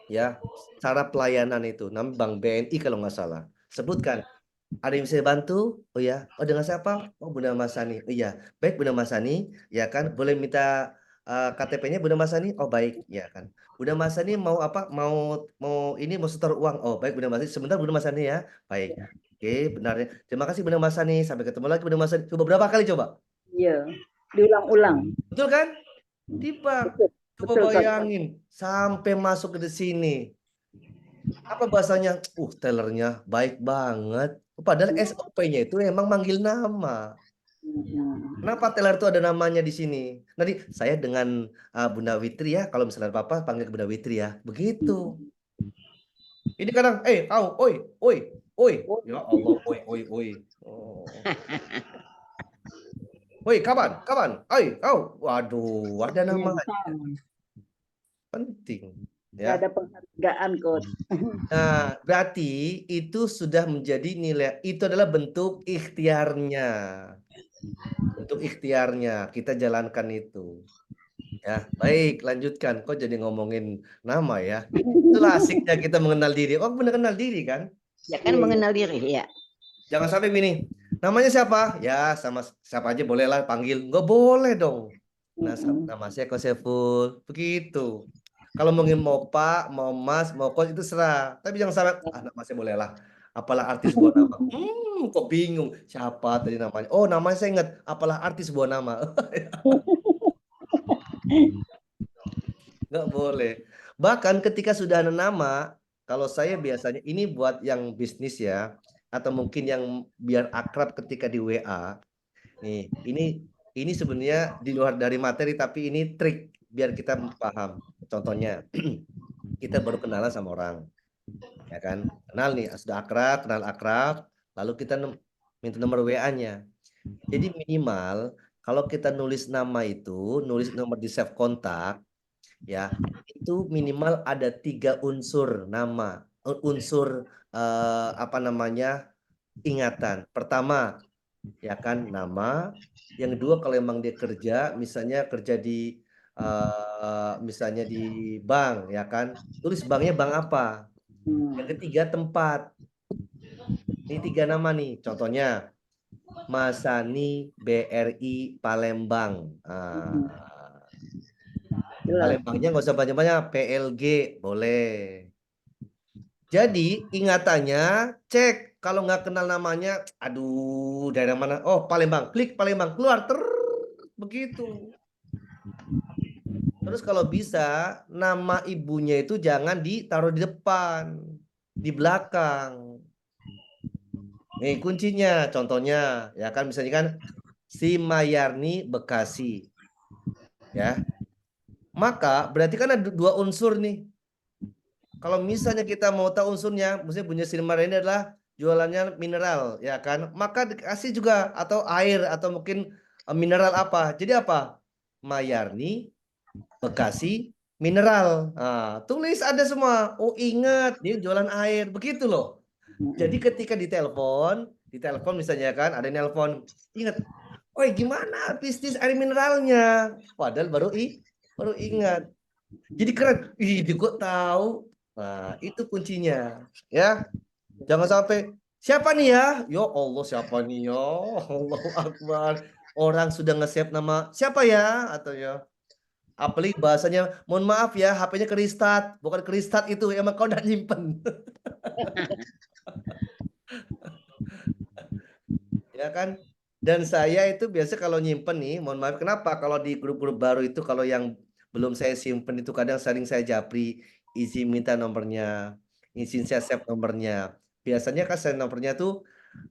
ya, cara pelayanan itu namanya Bank BNI kalau nggak salah. Sebutkan, ada yang bisa bantu? Oh ya, oh dengan siapa? Oh Bunda Masani. Oh iya, baik Bunda Masani, ya kan? Boleh minta KTP-nya Bunda Masani? Oh baik, ya kan. Bunda Masani mau apa? Mau setor uang. Oh baik Bunda Masani. Sebentar Bunda Masani ya. Baik. Oke, benar ya. Terima kasih Bunda Masani. Sampai ketemu lagi Bunda Masani. Coba berapa kali coba? Iya. Diulang-ulang. Betul kan? Di bank. Coba Betul, bayangin sampai masuk ke sini. Apa bahasanya? Tellernya baik banget. Padahal SOP-nya itu emang manggil nama. Kenapa teller itu ada namanya di sini? Nanti saya dengan Bunda Witri ya. Kalau misalnya Papa panggil ke Bunda Witri ya. Begitu. Ini kadang, oi. Ya Allah, oi. Oh. Woi, kapan? Waduh, ada nama. Penting. Ya. Ada penghargaan kok. Nah, berarti itu sudah menjadi nilai, itu adalah bentuk ikhtiarnya. Bentuk ikhtiarnya, kita jalankan itu. Ya, baik, lanjutkan. Kok jadi ngomongin nama ya? Itulah asiknya kita mengenal diri. Oh, benar kenal diri kan? Ya kan mengenal diri, ya. Jangan sampai gini. Namanya siapa? Ya, sama siapa aja bolehlah panggil. Nggak boleh dong. Nah, nama saya Koseful. Begitu. Kalau mau Pak, mau Mas, mau Kos itu serah. Tapi jangan sampai nama saya boleh lah. Apalah arti sebuah nama. Kok bingung. Siapa tadi namanya? Oh, namanya saya ingat. Apalah arti sebuah nama. Nggak boleh. Bahkan ketika sudah ada nama, kalau saya biasanya ini buat yang bisnis ya, atau mungkin yang biar akrab ketika di WA. Nih, ini Ini sebenarnya di luar dari materi, tapi ini trik biar kita paham. Contohnya, kita baru kenalan sama orang, ya kan? Kenal nih, sudah akrab, kenal akrab, lalu kita minta nomor WA-nya. Jadi minimal kalau kita nulis nama itu, nulis nomor di save kontak, ya itu minimal ada 3 unsur nama, unsur apa namanya ingatan. Pertama, ya kan nama. Yang kedua, kalau emang dia kerja, misalnya kerja di misalnya di bank, ya kan, tulis banknya bank apa. Yang ketiga, tempat. Ini 3 nama nih, contohnya Masani BRI Palembang. Palembangnya nggak usah banyak-banyak, PLG boleh. Jadi ingatannya cek, kalau nggak kenal namanya, aduh daerah mana? Oh Palembang, klik Palembang, keluar begitu. Terus kalau bisa nama ibunya itu jangan ditaruh di depan, di belakang. Nih kuncinya, contohnya ya kan, misalnya kan si Mayarni Bekasi, ya. Maka berarti kan ada 2 unsur nih. Kalau misalnya kita mau tahu unsurnya, maksudnya punya Silmar ini adalah jualannya mineral, ya kan? Maka dikasih juga atau air atau mungkin mineral apa. Jadi apa? Mayarni Bekasi mineral. Nah, tulis ada semua. Oh ingat, dia jualan air, begitu loh. Jadi ketika ditelepon misalnya kan, ada yang nelpon, ingat, oh gimana bisnis air mineralnya? Padahal baru ingat. Jadi keren. Ih, kok tahu? Nah, itu kuncinya, ya. Jangan sampai siapa nih ya? Ya Allah, siapa nih ya? Allahu Akbar. Orang sudah nge-save nama siapa ya? Atau ya apalagi bahasanya, mohon maaf ya, HP-nya ke restart, bukan ke restart itu, emang kau udah nyimpen. Ya kan? Dan saya itu biasa kalau nyimpen nih, mohon maaf, kenapa? Kalau di grup-grup baru itu, kalau yang belum saya simpen itu kadang sering saya japri, izin minta nomornya, izin saya save nomornya. Biasanya kan saya nomornya tuh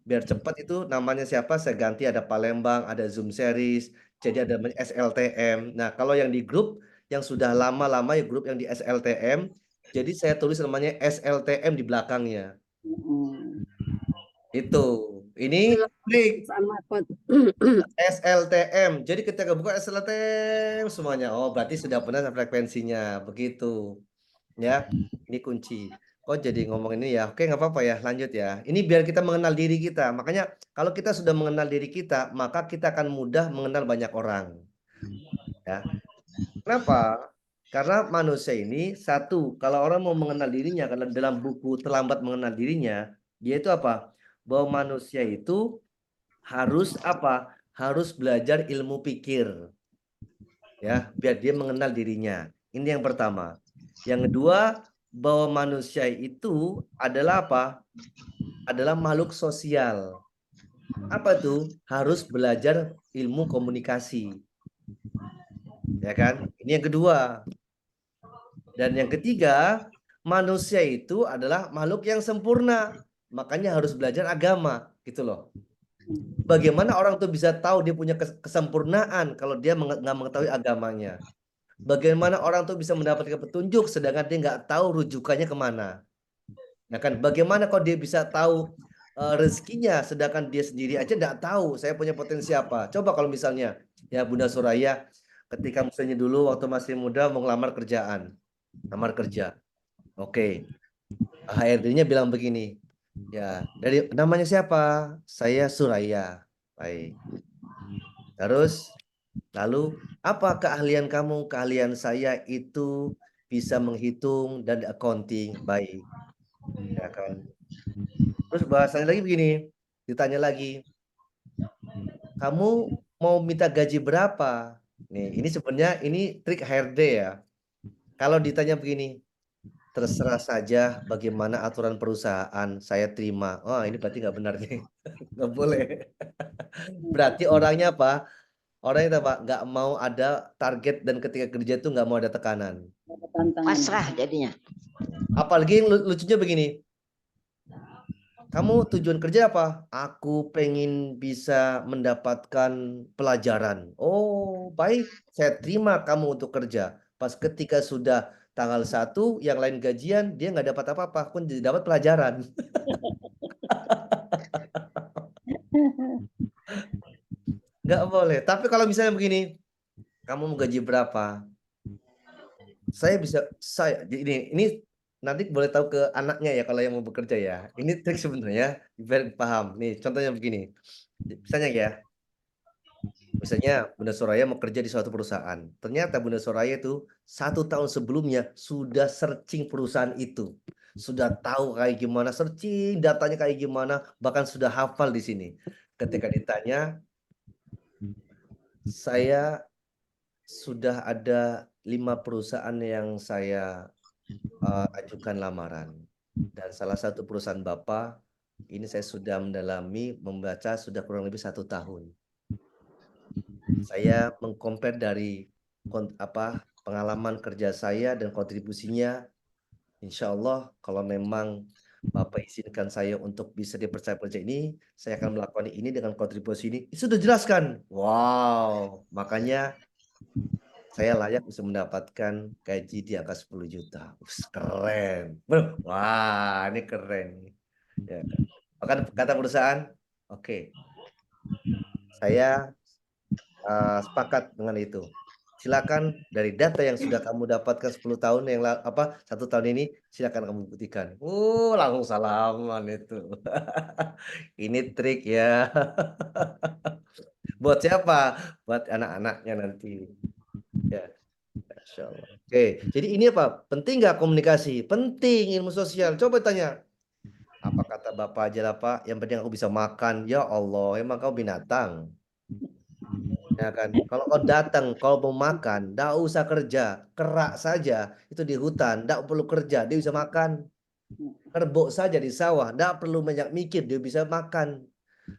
biar cepat, itu namanya siapa saya ganti, ada Palembang, ada Zoom series, jadi ada SLTM. Nah, kalau yang di grup yang sudah lama-lama ya, grup yang di SLTM, jadi saya tulis namanya SLTM di belakangnya. Itu. Ini trik SLTM. Jadi ketika buka SLTM semuanya, oh berarti sudah pernah frekuensinya, begitu. Ya, ini kunci. Kok jadi ngomong ini ya? Oke, nggak apa-apa ya, lanjut ya. Ini biar kita mengenal diri kita. Makanya kalau kita sudah mengenal diri kita, maka kita akan mudah mengenal banyak orang. Ya. Kenapa? Karena manusia ini satu, kalau orang mau mengenal dirinya, karena dalam buku Terlambat Mengenal Dirinya, dia itu apa? Bahwa manusia itu harus apa? Harus belajar ilmu pikir. Ya, biar dia mengenal dirinya. Ini yang pertama. Yang kedua, bahwa manusia itu adalah apa? Adalah makhluk sosial. Apa tuh? Harus belajar ilmu komunikasi. Ya kan? Ini yang kedua. Dan yang ketiga, manusia itu adalah makhluk yang sempurna. Makanya harus belajar agama, gitu loh. Bagaimana orang tuh bisa tahu dia punya kesempurnaan kalau dia nggak mengetahui agamanya? Bagaimana orang tuh bisa mendapatkan petunjuk sedangkan dia nggak tahu rujukannya kemana? Nah kan, bagaimana kok dia bisa tahu rezekinya sedangkan dia sendiri aja nggak tahu saya punya potensi apa? Coba kalau misalnya ya Bunda Suraya, ketika misalnya dulu waktu masih muda mau ngelamar kerjaan, lamar kerja, oke, HRD-nya bilang begini, ya dari namanya siapa? Saya Suraya. Baik. Terus lalu apa keahlian kamu? Keahlian saya itu bisa menghitung dan accounting. Baik. Ya kan. Terus bahasanya lagi begini, ditanya lagi, kamu mau minta gaji berapa? Nih, ini sebenarnya ini trik HRD ya. Kalau ditanya begini, terserah saja bagaimana aturan perusahaan, saya terima. Oh, ini berarti nggak benar nih. Nggak boleh. Berarti orangnya apa? Orangnya apa? Nggak mau ada target dan ketika kerja itu nggak mau ada tekanan. Pasrah jadinya. Apalagi yang lucunya begini. Kamu tujuan kerja apa? Aku pengen bisa mendapatkan pelajaran. Oh, baik. Saya terima kamu untuk kerja. Pas ketika sudah tanggal 1, yang lain gajian, dia nggak dapat apa-apa. Aku jadi dapat pelajaran. Nggak boleh. Tapi kalau misalnya begini, kamu mau gaji berapa? Saya ini nanti boleh tahu ke anaknya ya kalau yang mau bekerja ya. Ini trik sebenarnya biar paham. Nih, contohnya begini. Misalnya ya, misalnya Bunda Soraya mau kerja di suatu perusahaan. Ternyata Bunda Soraya itu 1 tahun sebelumnya sudah searching perusahaan itu. Sudah tahu kayak gimana searching, datanya kayak gimana, bahkan sudah hafal di sini. Ketika ditanya, saya sudah ada 5 perusahaan yang saya ajukan lamaran. Dan salah satu perusahaan Bapak, ini saya sudah mendalami, membaca sudah kurang lebih 1 tahun. Saya mengcompare dari pengalaman kerja saya dan kontribusinya. Insya Allah kalau memang Bapak izinkan saya untuk bisa dipercaya proyek ini, saya akan melakukan ini dengan kontribusi ini. Itu sudah jelaskan. Wow, makanya saya layak bisa mendapatkan gaji di angka 10 juta. Keren. Wah, ini keren. Ya. Bahkan kata perusahaan, oke, saya sepakat dengan itu. Silakan dari data yang sudah kamu dapatkan 10 tahun yang 1 tahun ini, silakan kamu buktikan. Langsung salaman itu. Ini trik ya. Buat siapa? Buat anak-anaknya nanti. Ya, Masya Allah. Oke, jadi ini apa? Penting nggak komunikasi? Penting ilmu sosial. Coba tanya. Apa kata Bapak aja lah Pak? Yang penting aku bisa makan. Ya Allah, emang kau binatang. Ya kan? Kalau kau datang, kalau mau makan, nggak usah kerja, kerak saja itu di hutan, nggak perlu kerja, dia bisa makan. Kerbau saja di sawah, nggak perlu banyak mikir, dia bisa makan.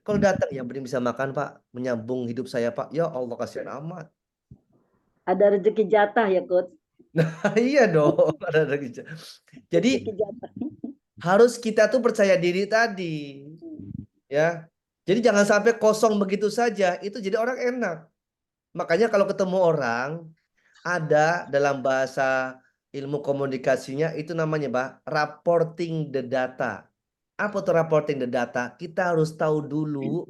Kalau datang, yang penting bisa makan Pak, menyambung hidup saya Pak. Ya Allah kasihan amat. Ada rezeki jatah ya, Coach. Iya dong. Jadi Rezeki jatah. harus kita tuh percaya diri tadi, ya. Jadi jangan sampai kosong begitu saja, itu jadi orang enak. Makanya kalau ketemu orang, ada dalam bahasa ilmu komunikasinya itu namanya Pak, reporting the data. Apa tuh reporting the data? Kita harus tahu dulu.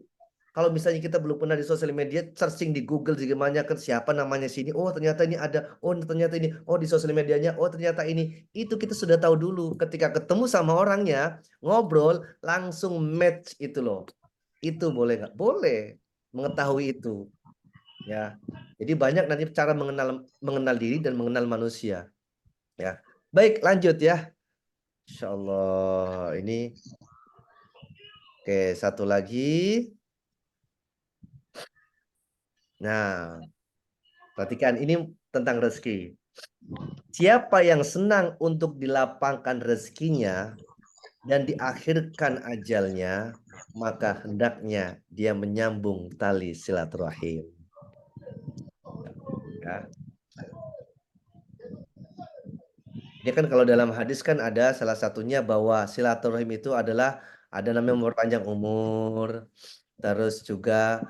Kalau misalnya kita belum pernah di sosial media, searching di Google gimana kan siapa namanya sini. Oh ternyata ini ada. Oh ternyata ini. Oh di sosial medianya. Oh ternyata ini. Itu kita sudah tahu dulu. Ketika ketemu sama orangnya, ngobrol langsung match itu loh. Itu boleh nggak? Boleh mengetahui itu. Ya. Jadi banyak nanti cara mengenal diri dan mengenal manusia. Ya. Baik, lanjut ya. Insya Allah ini. Oke, satu lagi. Nah, perhatikan ini tentang rezeki. Siapa yang senang untuk dilapangkan rezekinya dan diakhirkan ajalnya, maka hendaknya dia menyambung tali silaturahim. Ya. Ini kan kalau dalam hadis kan ada salah satunya bahwa silaturahim itu adalah ada namanya memperpanjang umur, terus juga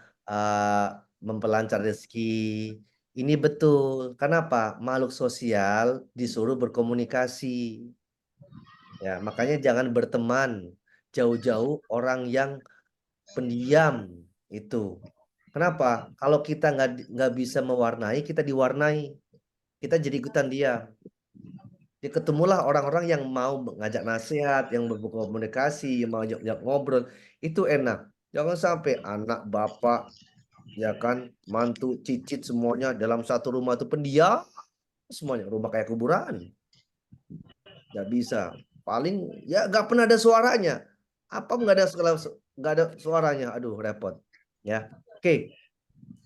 memperlancar rezeki. Ini betul. Kenapa? Makhluk sosial disuruh berkomunikasi. Ya, makanya jangan berteman jauh-jauh orang yang pendiam itu. Kenapa? Kalau kita nggak bisa mewarnai, kita diwarnai. Kita jadi ikutan dia. Ya ketemulah orang-orang yang mau ngajak nasihat, yang berkomunikasi, yang mau ajak ngobrol, itu enak. Jangan sampai anak bapak, ya kan, mantu, cicit semuanya dalam satu rumah itu pendiam semuanya, rumah kayak kuburan. Nggak bisa. Paling ya nggak pernah ada suaranya. Apa nggak ada suaranya? Aduh repot. Ya, oke.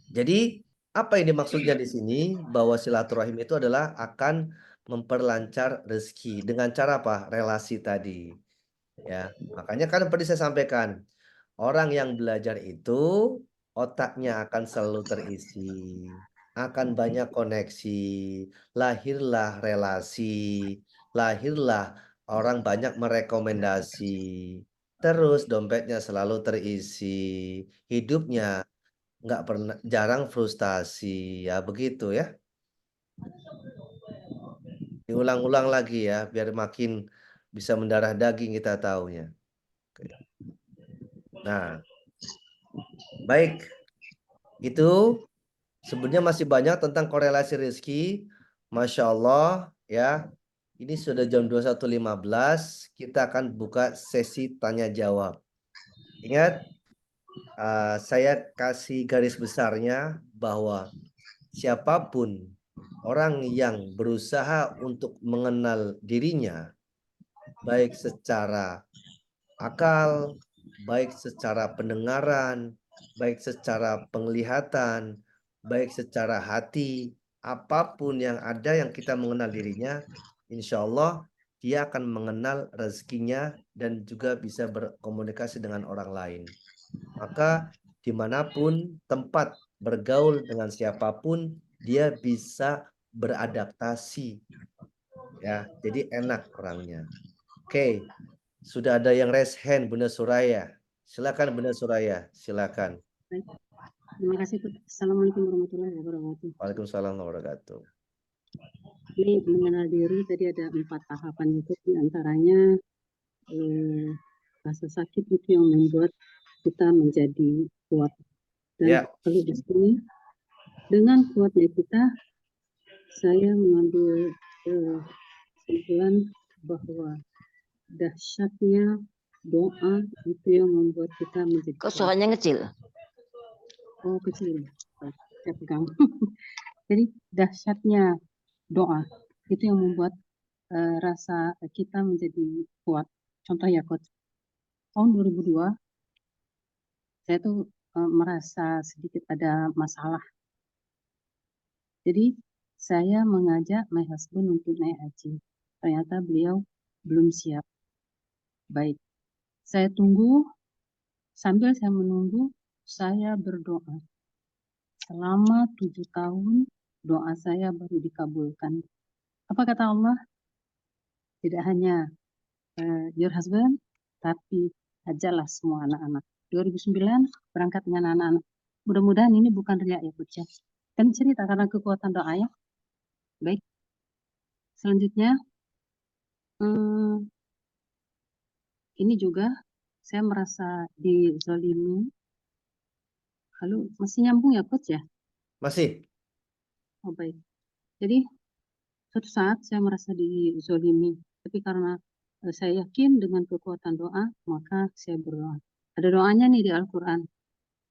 Jadi apa ini maksudnya di sini bahwa silaturahim itu adalah akan memperlancar rezeki dengan cara apa? Relasi tadi. Ya, makanya kan tadi saya sampaikan, orang yang belajar itu otaknya akan selalu terisi, akan banyak koneksi, lahirlah relasi, lahirlah orang banyak merekomendasi. terus dompetnya selalu terisi, hidupnya nggak pernah jarang frustasi, ya begitu ya. Diulang-ulang lagi ya, biar makin bisa mendarah daging kita taunya. Oke. Nah, baik. Itu sebenarnya masih banyak tentang korelasi rezeki. Masya Allah ya. Ini sudah jam 21.15. Kita akan buka sesi tanya jawab. Ingat, saya kasih garis besarnya bahwa siapapun orang yang berusaha untuk mengenal dirinya, baik secara akal, baik secara pendengaran, baik secara penglihatan, baik secara hati, apapun yang ada yang kita mengenal dirinya, insya Allah dia akan mengenal rezekinya dan juga bisa berkomunikasi dengan orang lain. Maka dimanapun tempat bergaul dengan siapapun, dia bisa beradaptasi. Ya, jadi enak orangnya. Oke, sudah ada yang raise hand, Bunda Suraya. Silakan Bunda Suraya, silakan. Terima kasih. Assalamualaikum warahmatullahi wabarakatuh. Waalaikumsalam warahmatullahi wabarakatuh. Ini mengenal diri tadi ada 4 tahapan itu, diantaranya rasa sakit itu yang membuat kita menjadi kuat. Dan Ya. kalau di sini dengan kuatnya kita, saya mengambil kesimpulan bahwa dahsyatnya doa itu yang membuat kita menjadi Kok kuat. suaranya kecil? Oh, kecil. Saya pegang. Jadi dahsyatnya doa itu yang membuat rasa kita menjadi kuat. Contoh ya, Coach. Tahun 2002 saya tuh merasa sedikit ada masalah. Jadi saya mengajak my husband untuk naik haji. Ternyata beliau belum siap. Baik. Saya tunggu, sambil saya menunggu, saya berdoa. Selama 7 tahun doa saya baru dikabulkan. Apa kata Allah? Tidak hanya your husband, tapi ajalah semua anak-anak. 2009 berangkat dengan anak-anak. Mudah-mudahan ini bukan riak ya, Coach. Kan cerita karena kekuatan doa ya. Baik. Selanjutnya, ini juga saya merasa dizalimi. Halo, masih nyambung ya, Coach ya? Masih. Oh, baik. Jadi, suatu saat saya merasa dizalimi. Tapi karena saya yakin dengan kekuatan doa, maka saya berdoa. Ada doanya nih di Al-Quran.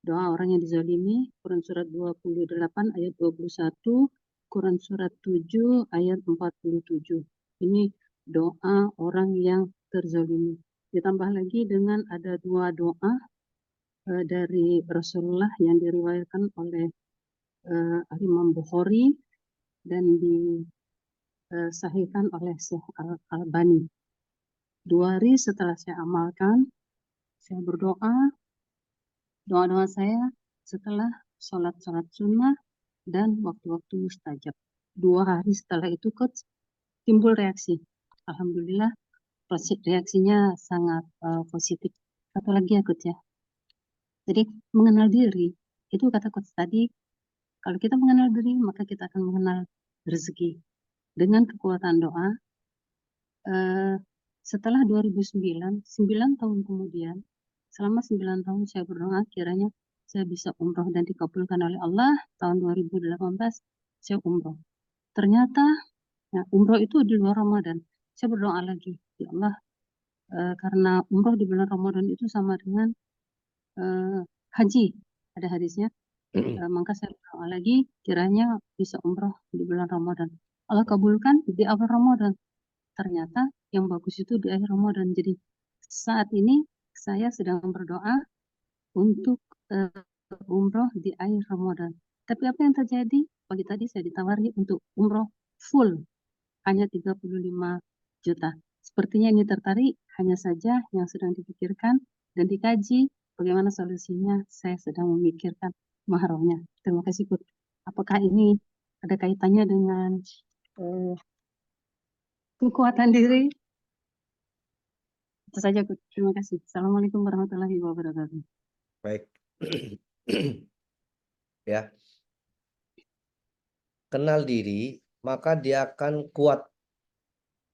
Doa orang yang dizalimi, Quran surat 28 ayat 21, Quran surat 7 ayat 47. Ini doa orang yang terzalimi. Ditambah lagi dengan ada 2 doa dari Rasulullah yang diriwayatkan oleh Imam Bukhari dan disahihkan oleh Syekh Al-Albani. 2 hari setelah saya amalkan, saya berdoa, doa-doa saya setelah sholat sunnah dan waktu-waktu mustajab. 2 hari setelah itu, Coach, timbul reaksi. Alhamdulillah, reaksinya sangat positif. Satu lagi ya, Coach ya. Jadi, mengenal diri, itu kata Coach tadi, kalau kita mengenal diri, maka kita akan mengenal rezeki. Dengan kekuatan doa, setelah 2009, 9 tahun kemudian, selama 9 tahun saya berdoa, kiranya saya bisa umroh dan dikabulkan oleh Allah. Tahun 2018 saya umroh. Ternyata umroh itu di luar Ramadan. Saya berdoa lagi, ya Allah, karena umroh di bulan Ramadan itu sama dengan haji, ada hadisnya. Maka saya berdoa lagi, kiranya bisa umroh di bulan Ramadan. Allah kabulkan di awal Ramadan. Ternyata yang bagus itu di akhir Ramadan. Jadi saat ini saya sedang berdoa untuk umroh di akhir Ramadan. Tapi apa yang terjadi? Pagi tadi saya ditawari untuk umroh full, hanya 35 juta. Sepertinya ini tertarik, hanya saja yang sedang dipikirkan dan dikaji bagaimana solusinya. Saya sedang memikirkan mahramnya. Terima kasih, Coach. Apakah ini ada kaitannya dengan kekuatan diri? Itu saja, Coach. Terima kasih. Assalamualaikum warahmatullahi wabarakatuh. Baik. Ya, kenal diri, maka dia akan kuat.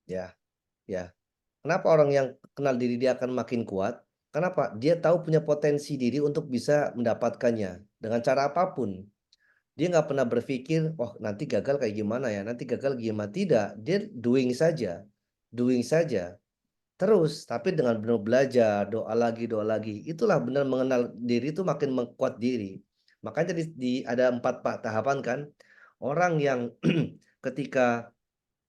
Ya, ya. Kenapa orang yang kenal diri dia akan makin kuat? Kenapa? Dia tahu punya potensi diri untuk bisa mendapatkannya dengan cara apapun. Dia nggak pernah berpikir, oh nanti gagal kayak gimana ya, nanti gagal gimana. Tidak, dia doing saja. Terus, tapi dengan benar belajar, doa lagi. Itulah benar mengenal diri itu makin mengkuat diri. Makanya ada 4 tahapan kan. Orang yang ketika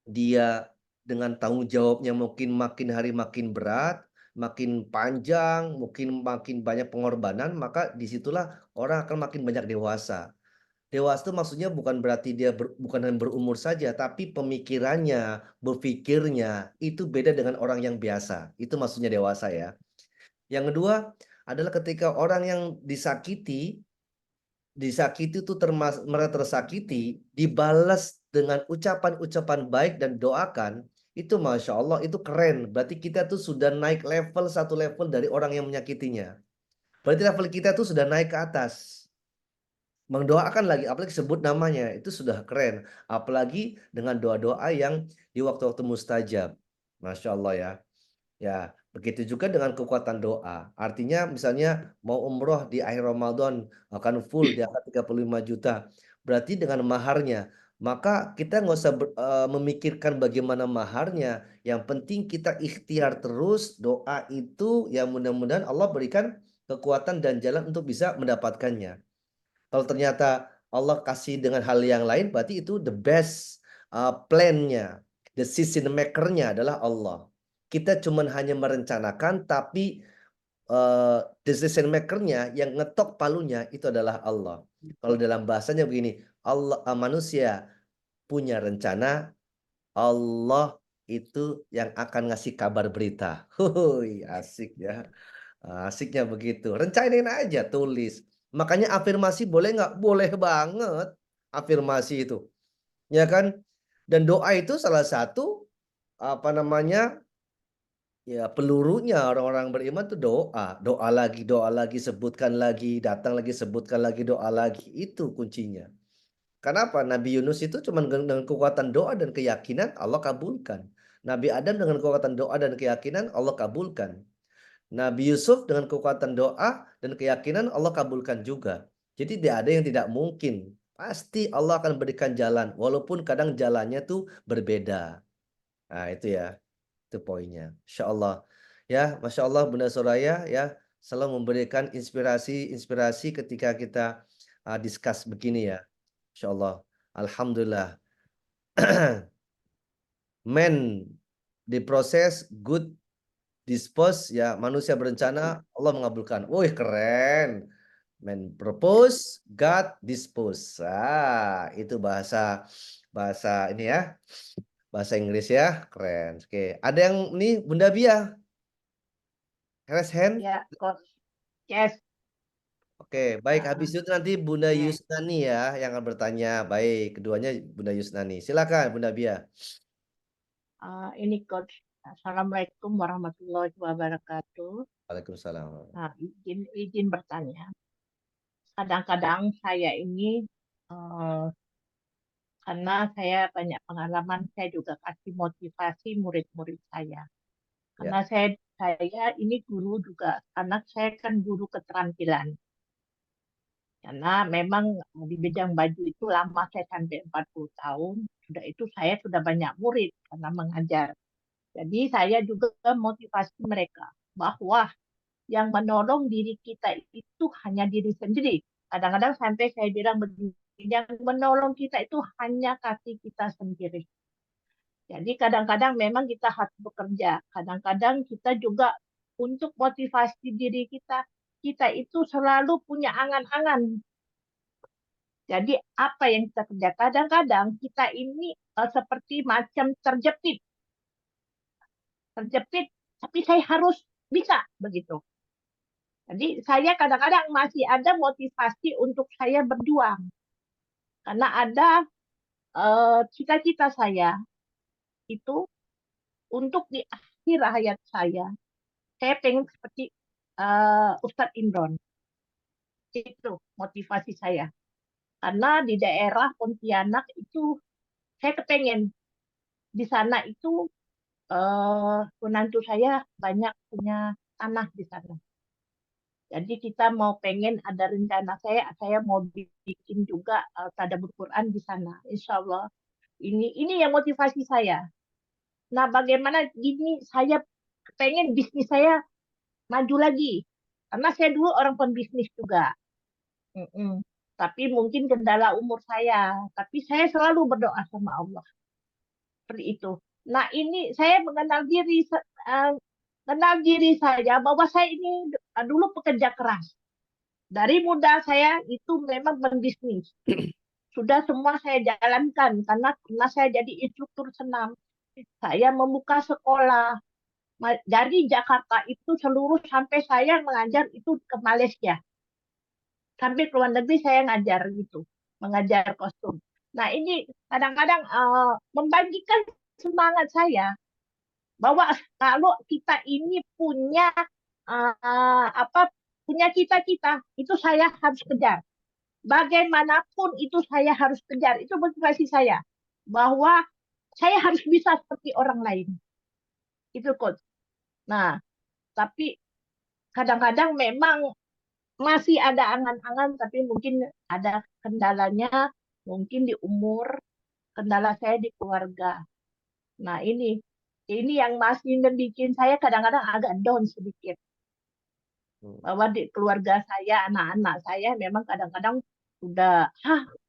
dia dengan tanggung jawabnya mungkin makin hari makin berat, makin panjang, mungkin makin banyak pengorbanan, maka disitulah orang akan makin banyak dewasa. Dewasa itu maksudnya bukan berarti dia bukan hanya berumur saja, tapi pemikirannya, berpikirnya itu beda dengan orang yang biasa. Itu maksudnya dewasa ya. Yang kedua adalah ketika orang yang disakiti itu mereka tersakiti, dibalas dengan ucapan-ucapan baik dan doakan, itu Masya Allah, itu keren. Berarti kita tuh sudah naik satu level dari orang yang menyakitinya. Berarti level kita tuh sudah naik ke atas. Mendoakan lagi, apalagi sebut namanya, itu sudah keren. Apalagi dengan doa-doa yang di waktu-waktu mustajab. Masya Allah ya. Ya, begitu juga dengan kekuatan doa. Artinya misalnya mau umroh di akhir Ramadan akan full di angka 35 juta. Berarti dengan maharnya. Maka kita nggak usah memikirkan bagaimana maharnya. Yang penting kita ikhtiar terus doa itu yang mudah-mudahan Allah berikan kekuatan dan jalan untuk bisa mendapatkannya. Kalau ternyata Allah kasih dengan hal yang lain, berarti itu the best plan-nya, decision maker-nya adalah Allah. Kita cuma hanya merencanakan, tapi decision maker-nya yang ngetok palunya itu adalah Allah. Kalau dalam bahasanya begini, Allah manusia punya rencana, Allah itu yang akan ngasih kabar berita. Hui, asik ya. Asiknya begitu. Rencanain aja, tulis. Makanya afirmasi boleh nggak? Boleh banget. Afirmasi itu. Ya kan? Dan doa itu salah satu apa namanya? Ya, pelurunya orang-orang beriman itu doa. Doa lagi, sebutkan lagi, datang lagi, sebutkan lagi, doa lagi. Itu kuncinya. Kenapa? Nabi Yunus itu cuma dengan kekuatan doa dan keyakinan Allah kabulkan. Nabi Adam dengan kekuatan doa dan keyakinan Allah kabulkan. Nabi Yusuf dengan kekuatan doa dan keyakinan Allah kabulkan juga. Jadi tidak ada yang tidak mungkin. Pasti Allah akan berikan jalan. Walaupun kadang jalannya tuh berbeda. Nah itu ya. Itu poinnya. Insya Allah. Ya, Masya Allah Bunda Soraya ya. Selalu memberikan inspirasi ketika kita discuss begini ya. Insya Allah. Alhamdulillah. Men diproses good dispose ya, manusia berencana, Allah mengabulkan. Wih, keren. Man propose, God dispose. Itu bahasa bahasa ini ya. Bahasa Inggris ya. Keren. Oke, ada yang nih Bunda Bia. Raise hand. Ya, Coach. Yes. Oke, baik, habis itu nanti Bunda Ya. Yusnani ya yang akan bertanya. Baik, keduanya Bunda Yusnani. Silakan Bunda Bia. Ini Coach. Assalamualaikum warahmatullahi wabarakatuh. Waalaikumsalam. Nah, izin bertanya. Kadang-kadang saya ini karena saya banyak pengalaman, saya juga kasih motivasi murid-murid saya. Karena saya ini guru juga, anak saya kan guru keterampilan. Karena memang di bidang baju itu lama, saya sampai 40 tahun. Sudah itu saya sudah banyak murid karena mengajar. Jadi saya juga motivasi mereka bahwa yang menolong diri kita itu hanya diri sendiri. Kadang-kadang sampai saya bilang begini, yang menolong kita itu hanya kaki kita sendiri. Jadi kadang-kadang memang kita harus bekerja. Kadang-kadang kita juga untuk motivasi diri kita, kita itu selalu punya angan-angan. Jadi apa yang kita kerja? Kadang-kadang kita ini seperti macam terjepit. Terjepit, tapi saya harus bisa begitu. Jadi saya kadang-kadang masih ada motivasi untuk saya berjuang. Karena ada cita-cita saya itu untuk di akhir hayat saya saya pengen seperti Ustadz Imron. Itu motivasi saya. Karena di daerah Pontianak itu saya kepengen di sana itu menantu saya banyak punya tanah di sana. Jadi kita mau pengen ada rencana saya mau bikin juga tadabbur Quran di sana. Insya Allah ini yang motivasi saya. Nah, bagaimana gini saya pengen bisnis saya maju lagi. Karena saya dulu orang pembisnis juga. Tapi mungkin kendala umur saya. Tapi saya selalu berdoa sama Allah. Seperti itu. Nah, ini saya mengenal diri saya bahwa saya ini dulu pekerja keras. Dari muda saya itu memang berbisnis. Sudah semua saya jalankan karena saya jadi instruktur senam. Saya membuka sekolah. Dari Jakarta itu seluruh sampai saya mengajar itu ke Malaysia. Sampai ke luar negeri saya ngajar gitu, mengajar kostum. Nah, ini kadang-kadang membagikan semangat saya bahwa kalau kita ini punya punya cita-cita, itu saya harus kejar. Bagaimanapun itu saya harus kejar. Itu motivasi saya bahwa saya harus bisa seperti orang lain. Itu coach. Nah, tapi kadang-kadang memang masih ada angan-angan, tapi mungkin ada kendalanya, mungkin di umur, kendala saya di keluarga. Nah, ini yang masih bikin saya kadang-kadang agak down sedikit. Bahwa di keluarga saya, anak-anak saya memang kadang-kadang sudah,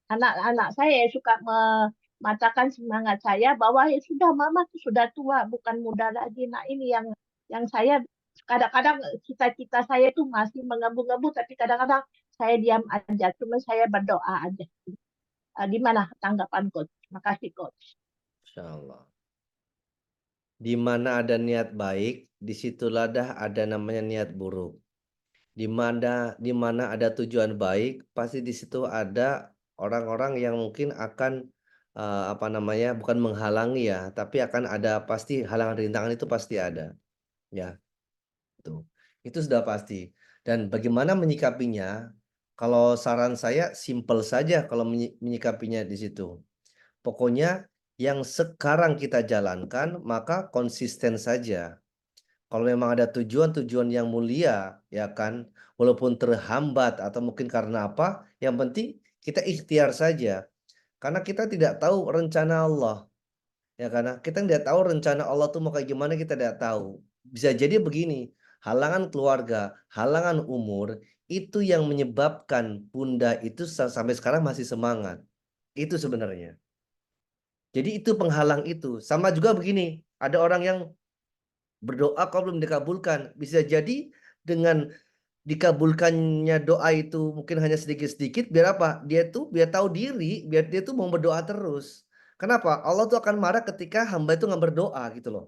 anak-anak saya suka mematakan semangat saya bahwa ya sudah mama tuh sudah tua, bukan muda lagi. Nah, ini yang saya kadang-kadang cita-cita saya itu masih menggebu-gebu, tapi kadang-kadang saya diam aja, cuma saya berdoa aja. Gimana tanggapan coach? Makasih coach. Insya Allah. Di mana ada niat baik, disitulah dah ada namanya niat buruk. Di mana ada tujuan baik, pasti di situ ada orang-orang yang mungkin akan bukan menghalangi ya, tapi akan ada pasti halangan rintangan itu pasti ada. Ya, itu sudah pasti. Dan bagaimana menyikapinya? Kalau saran saya simpel saja kalau menyikapinya di situ. Pokoknya yang sekarang kita jalankan maka konsisten saja. Kalau memang ada tujuan-tujuan yang mulia, ya kan, walaupun terhambat atau mungkin karena apa, yang penting kita ikhtiar saja. Karena kita tidak tahu rencana Allah. Ya karena kita tidak tahu rencana Allah tuh mau kayak gimana, kita tidak tahu. Bisa jadi begini, halangan keluarga, halangan umur, itu yang menyebabkan Bunda itu sampai sekarang masih semangat. Itu sebenarnya. Jadi itu penghalang itu. Sama juga begini, ada orang yang berdoa kok belum dikabulkan. Bisa jadi dengan dikabulkannya doa itu mungkin hanya sedikit-sedikit, biar apa? Dia tahu diri, biar dia tuh mau berdoa terus. Kenapa? Allah tuh akan marah ketika hamba itu nggak berdoa gitu loh.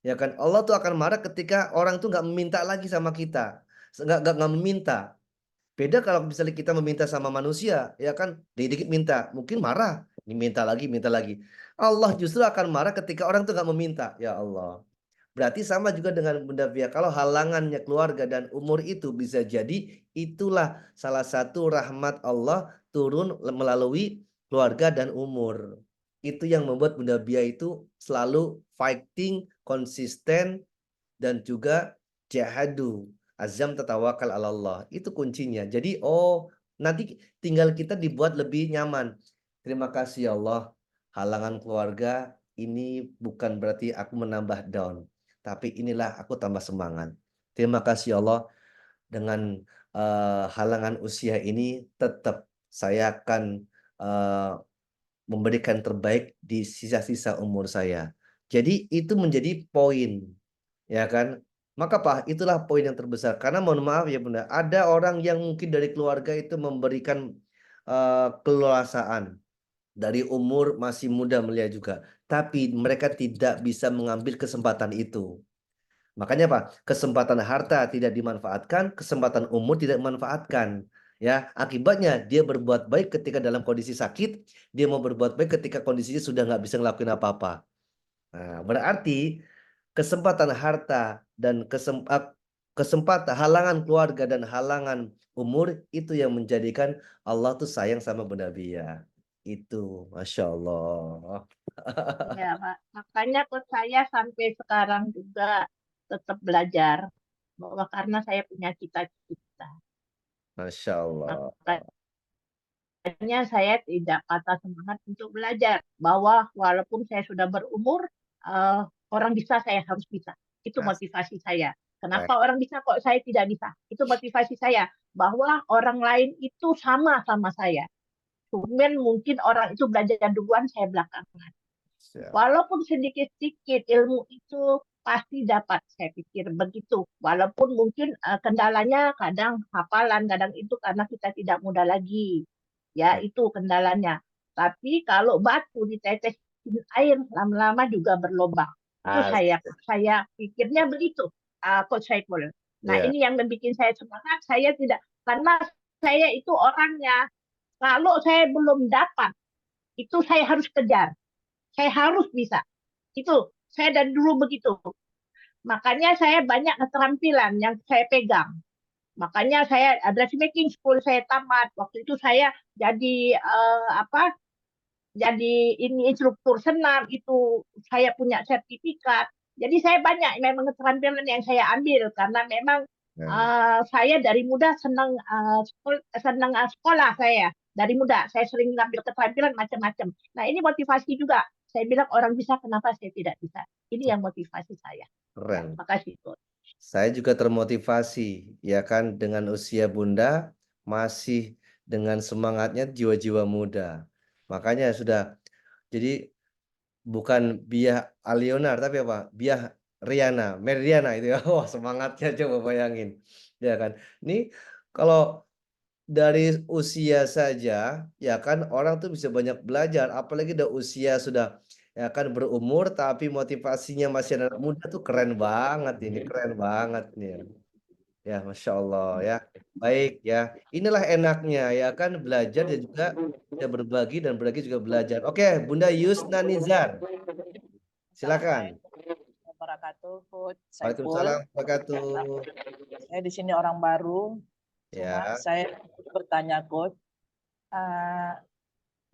Ya kan? Allah tuh akan marah ketika orang tuh nggak meminta lagi sama kita. Nggak meminta. Beda kalau misalnya kita meminta sama manusia, ya kan? Dikit-dikit minta, mungkin marah. Minta lagi, minta lagi. Allah justru akan marah ketika orang tuh nggak meminta. Ya Allah. Berarti sama juga dengan Bunda Via. Kalau halangannya keluarga dan umur itu bisa jadi itulah salah satu rahmat Allah turun melalui keluarga dan umur. Itu yang membuat Bunda Via itu selalu fighting, konsisten, dan juga jahadu. Azam tatawakal ala Allah. Itu kuncinya. Jadi nanti tinggal kita dibuat lebih nyaman. Terima kasih ya Allah. Halangan keluarga ini bukan berarti aku menambah down. Tapi inilah aku tambah semangat. Terima kasih Allah, dengan halangan usia ini tetap saya akan memberikan terbaik di sisa-sisa umur saya. Jadi itu menjadi poin, ya kan? Maka Pak, itulah poin yang terbesar. Karena mohon maaf ya Bunda, ada orang yang mungkin dari keluarga itu memberikan keleluasaan. Dari umur masih muda melihat juga. Tapi mereka tidak bisa mengambil kesempatan itu. Makanya Pak, kesempatan harta tidak dimanfaatkan, kesempatan umur tidak dimanfaatkan. Ya, akibatnya dia berbuat baik ketika dalam kondisi sakit, dia mau berbuat baik ketika kondisinya sudah nggak bisa ngelakuin apa-apa. Nah, berarti kesempatan harta dan kesempatan halangan keluarga dan halangan umur itu yang menjadikan Allah tuh sayang sama Bunda Bia. Itu, Masya Allah. Ya, Pak. Makanya kok saya sampai sekarang juga tetap belajar bahwa karena saya punya cita-cita. Masya Allah. Makanya saya tidak patah semangat untuk belajar bahwa walaupun saya sudah berumur, orang bisa saya harus bisa. Itu motivasi saya. Kenapa orang bisa kok saya tidak bisa? Itu motivasi saya bahwa orang lain itu sama saya. Cuman mungkin orang itu belajar duluan, saya belakangan. Walaupun sedikit-sedikit ilmu itu pasti dapat, saya pikir begitu. Walaupun mungkin kendalanya kadang hafalan, kadang itu karena kita tidak muda lagi. Ya, itu kendalanya. Tapi kalau batu ditetesin air, lama-lama juga berlubang. Itu saya pikirnya begitu, Coach Saiful. Nah, ini yang membuat saya semangat. Saya tidak, karena saya itu orangnya, kalau saya belum dapat, itu saya harus kejar. Saya harus bisa. Itu, saya dari dulu begitu. Makanya saya banyak keterampilan yang saya pegang. Makanya saya dressmaking school saya tamat. Waktu itu saya jadi jadi ini instruktur senam, itu saya punya sertifikat. Jadi saya banyak memang keterampilan yang saya ambil karena memang saya dari muda senang sekolah saya. Dari muda saya sering ngambil keterampilan macam-macam. Nah, ini motivasi juga. Saya bilang orang bisa, kenapa saya tidak bisa? Ini yang motivasi saya. Keren. Ya, makasih, Coach. Saya juga termotivasi, ya kan, dengan usia Bunda masih dengan semangatnya jiwa-jiwa muda. Makanya sudah, jadi bukan Bia Alionar, tapi apa? Bia Riana, Meriana itu ya. Wah, semangatnya coba bayangin. Ya kan. Ini kalau dari usia saja, ya kan, orang tuh bisa banyak belajar, apalagi udah usia sudah ya kan berumur tapi motivasinya masih anak muda tuh keren banget ini, keren banget nih. Ya, Masya Allah ya. Baik ya. Inilah enaknya ya kan, belajar dan juga bisa berbagi, dan berbagi juga belajar. Oke, Bunda Yusna Nizar. Silakan. Wabarakatuh, Coach Saiful. Waalaikumsalam wabarakatuh. Saya di sini orang baru. Cuma Ya. saya bertanya, Coach,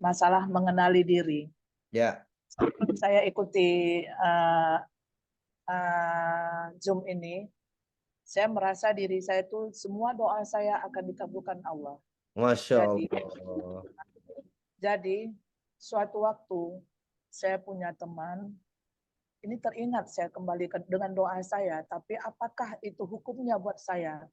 masalah mengenali diri. Ya. Saya ikuti Zoom ini, saya merasa diri saya itu semua doa saya akan dikabulkan Allah. Masya Allah. Jadi suatu waktu saya punya teman, ini teringat saya kembali dengan doa saya, tapi apakah itu hukumnya buat saya?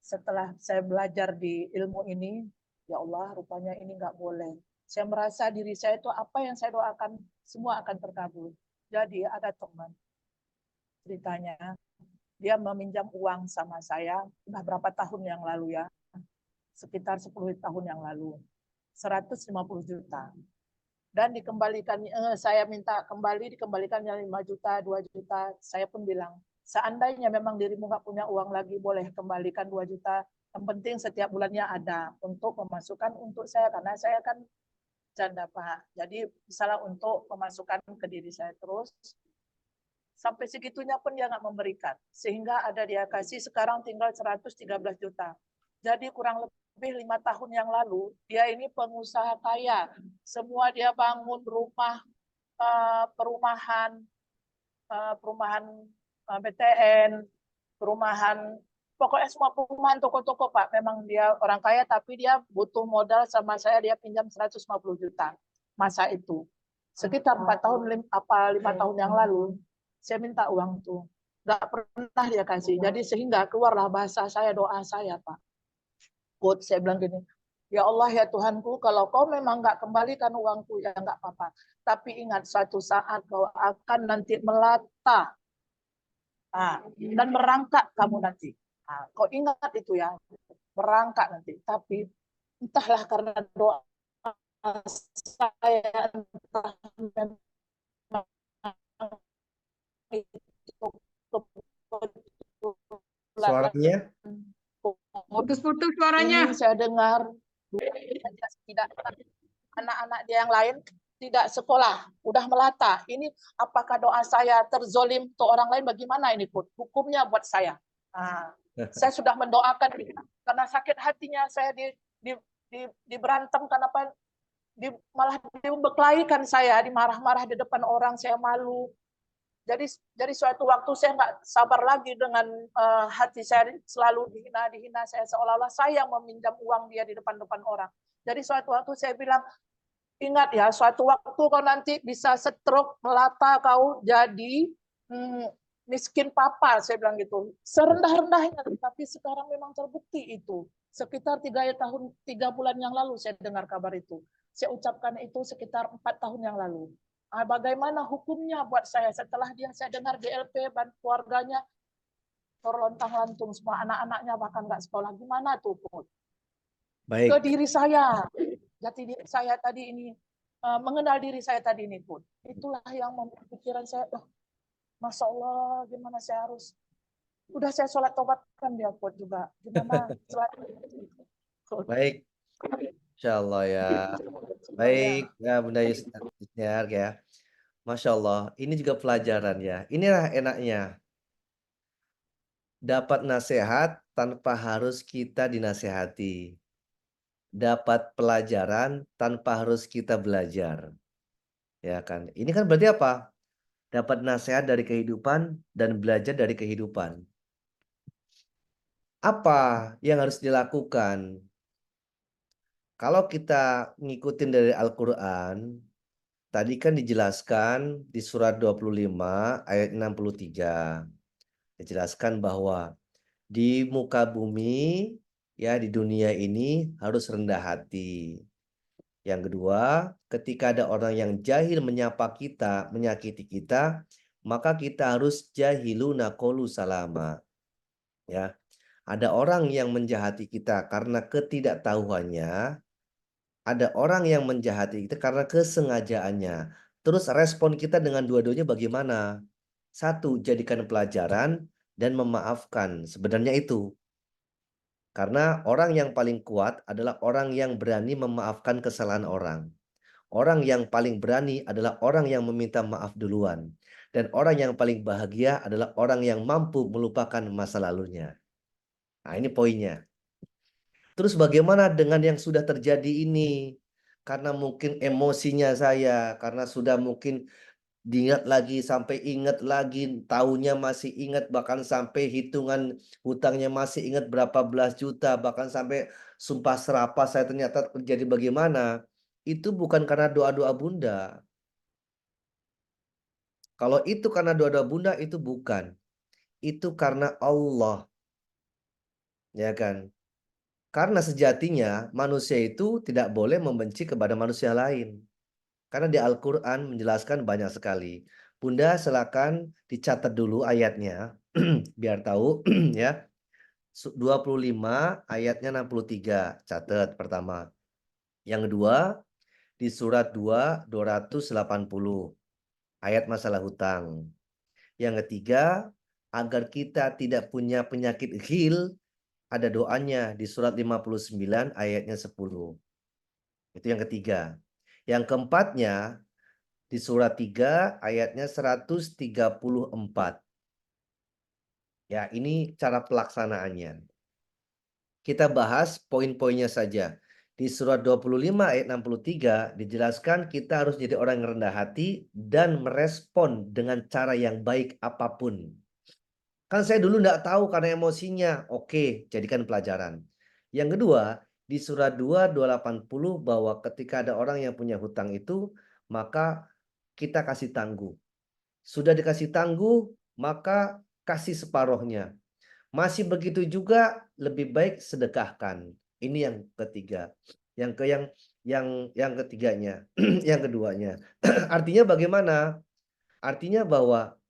Setelah saya belajar di ilmu ini, ya Allah, rupanya ini nggak boleh. Saya merasa diri saya itu apa yang saya doakan semua akan terkabul. Jadi ada teman, ceritanya dia meminjam uang sama saya udah berapa tahun yang lalu ya, sekitar 10 tahun yang lalu, 150 juta. Dan dikembalikan, saya minta kembali, dikembalikannya 5 juta, 2 juta. Saya pun bilang, seandainya memang dirimu nggak punya uang lagi, boleh kembalikan 2 juta. Yang penting setiap bulannya ada untuk pemasukan untuk saya, karena saya kan janda, Pak. Jadi misalnya untuk pemasukan ke diri saya terus. Sampai segitunya pun dia nggak memberikan. Sehingga ada dia kasih sekarang tinggal 113 juta. Jadi kurang lebih 5 tahun yang lalu, dia ini pengusaha kaya. Semua dia bangun rumah, perumahan BTN, perumahan, pokoknya semua perumahan, toko-toko, Pak. Memang dia orang kaya, tapi dia butuh modal sama saya, dia pinjam 150 juta. Masa itu. Sekitar 4 tahun, 5 tahun yang lalu, saya minta uang tuh. Nggak pernah dia kasih. Jadi sehingga keluarlah bahasa saya, doa saya, Pak. Coach, saya bilang gini, ya Allah ya Tuhanku, kalau kau memang nggak kembalikan uangku, ya nggak apa-apa. Tapi ingat suatu saat kau akan nanti melata. Dan merangkak kamu nanti. Kau ingat itu ya, merangkak nanti. Tapi entahlah karena doa saya, entah Suaranya? Putus-putus suaranya. Ini saya dengar tidak anak-anak dia yang lain tidak sekolah, udah melata. Ini apakah doa saya terzolim untuk orang lain bagaimana ini, Put? Hukumnya buat saya. Nah, saya sudah mendoakan karena sakit hatinya saya diberantemkan apa malah dibeklaykan saya, dimarah-marah di depan orang, saya malu. Jadi suatu waktu saya nggak sabar lagi dengan hati saya selalu dihina saya seolah-olah saya yang meminjam uang dia di depan orang. Jadi suatu waktu saya bilang, ingat ya, suatu waktu kau nanti bisa stroke, melata kau jadi miskin papa, saya bilang gitu. Serendah-rendahnya, tapi sekarang memang terbukti itu. Sekitar 3 bulan yang lalu saya dengar kabar itu. Saya ucapkan itu sekitar 4 tahun yang lalu. Bagaimana hukumnya buat saya setelah saya dengar GLP dan keluarganya terlontang-lantung semua, anak-anaknya bahkan nggak sekolah, gimana tuh, Put? Baik. Ke diri saya, jati diri saya tadi ini, mengenal diri saya tadi ini, Put. Itulah yang membuat pikiran saya, Masya Allah, gimana saya harus, udah saya sholat tobatkan dia, Put, juga. Gimana Baik. Insya Allah ya. Baik ya Bunda Yusniar ya. Masya Allah, ini juga pelajaran ya. Inilah enaknya. Dapat nasihat tanpa harus kita dinasehati. Dapat pelajaran tanpa harus kita belajar. Ya kan? Ini kan berarti apa? Dapat nasihat dari kehidupan dan belajar dari kehidupan. Apa yang harus dilakukan? Kalau kita ngikutin dari Al-Quran, tadi kan dijelaskan di surat 25 ayat 63. Dijelaskan bahwa di muka bumi, ya di dunia ini harus rendah hati. Yang kedua, ketika ada orang yang jahil menyapa kita, menyakiti kita, maka kita harus jahiluna qalu salama. Ya. Ada orang yang menjahati kita karena ketidaktahuannya, ada orang yang menjahati kita karena kesengajaannya. Terus respon kita dengan dua-duanya bagaimana? Satu, jadikan pelajaran dan memaafkan. Sebenarnya itu. Karena orang yang paling kuat adalah orang yang berani memaafkan kesalahan orang. Orang yang paling berani adalah orang yang meminta maaf duluan. Dan orang yang paling bahagia adalah orang yang mampu melupakan masa lalunya. Nah, ini poinnya. Terus bagaimana dengan yang sudah terjadi ini? Karena mungkin emosinya saya, karena sudah mungkin diingat lagi, sampai ingat lagi, tahunnya masih ingat, bahkan sampai hitungan hutangnya masih ingat berapa belas juta, bahkan sampai sumpah serapah saya ternyata terjadi bagaimana. Itu bukan karena doa-doa Bunda. Kalau itu karena doa-doa Bunda, itu bukan. Itu karena Allah. Ya kan? Karena sejatinya manusia itu tidak boleh membenci kepada manusia lain. Karena di Al-Quran menjelaskan banyak sekali. Bunda silakan dicatat dulu ayatnya. Biar tahu ya. 25 ayatnya 63. Catat pertama. Yang kedua di surat 2 280. Ayat masalah hutang. Yang ketiga, agar kita tidak punya penyakit ghil, ada doanya di surat 59 ayatnya 10. Itu yang ketiga. Yang keempatnya di surat 3 ayatnya 134. Ya, ini cara pelaksanaannya. Kita bahas poin-poinnya saja. Di surat 25 ayat 63 dijelaskan kita harus jadi orang yang rendah hati dan merespon dengan cara yang baik apapun. Kan saya dulu tidak tahu karena emosinya. Oke, jadikan pelajaran. Yang kedua, di surat 2 280 bahwa ketika ada orang yang punya hutang itu, maka kita kasih tangguh. Sudah dikasih tangguh, maka kasih separohnya. Masih begitu juga lebih baik sedekahkan. Ini yang ketiga. Yang ketiganya, yang keduanya. Artinya bagaimana? Artinya bahwa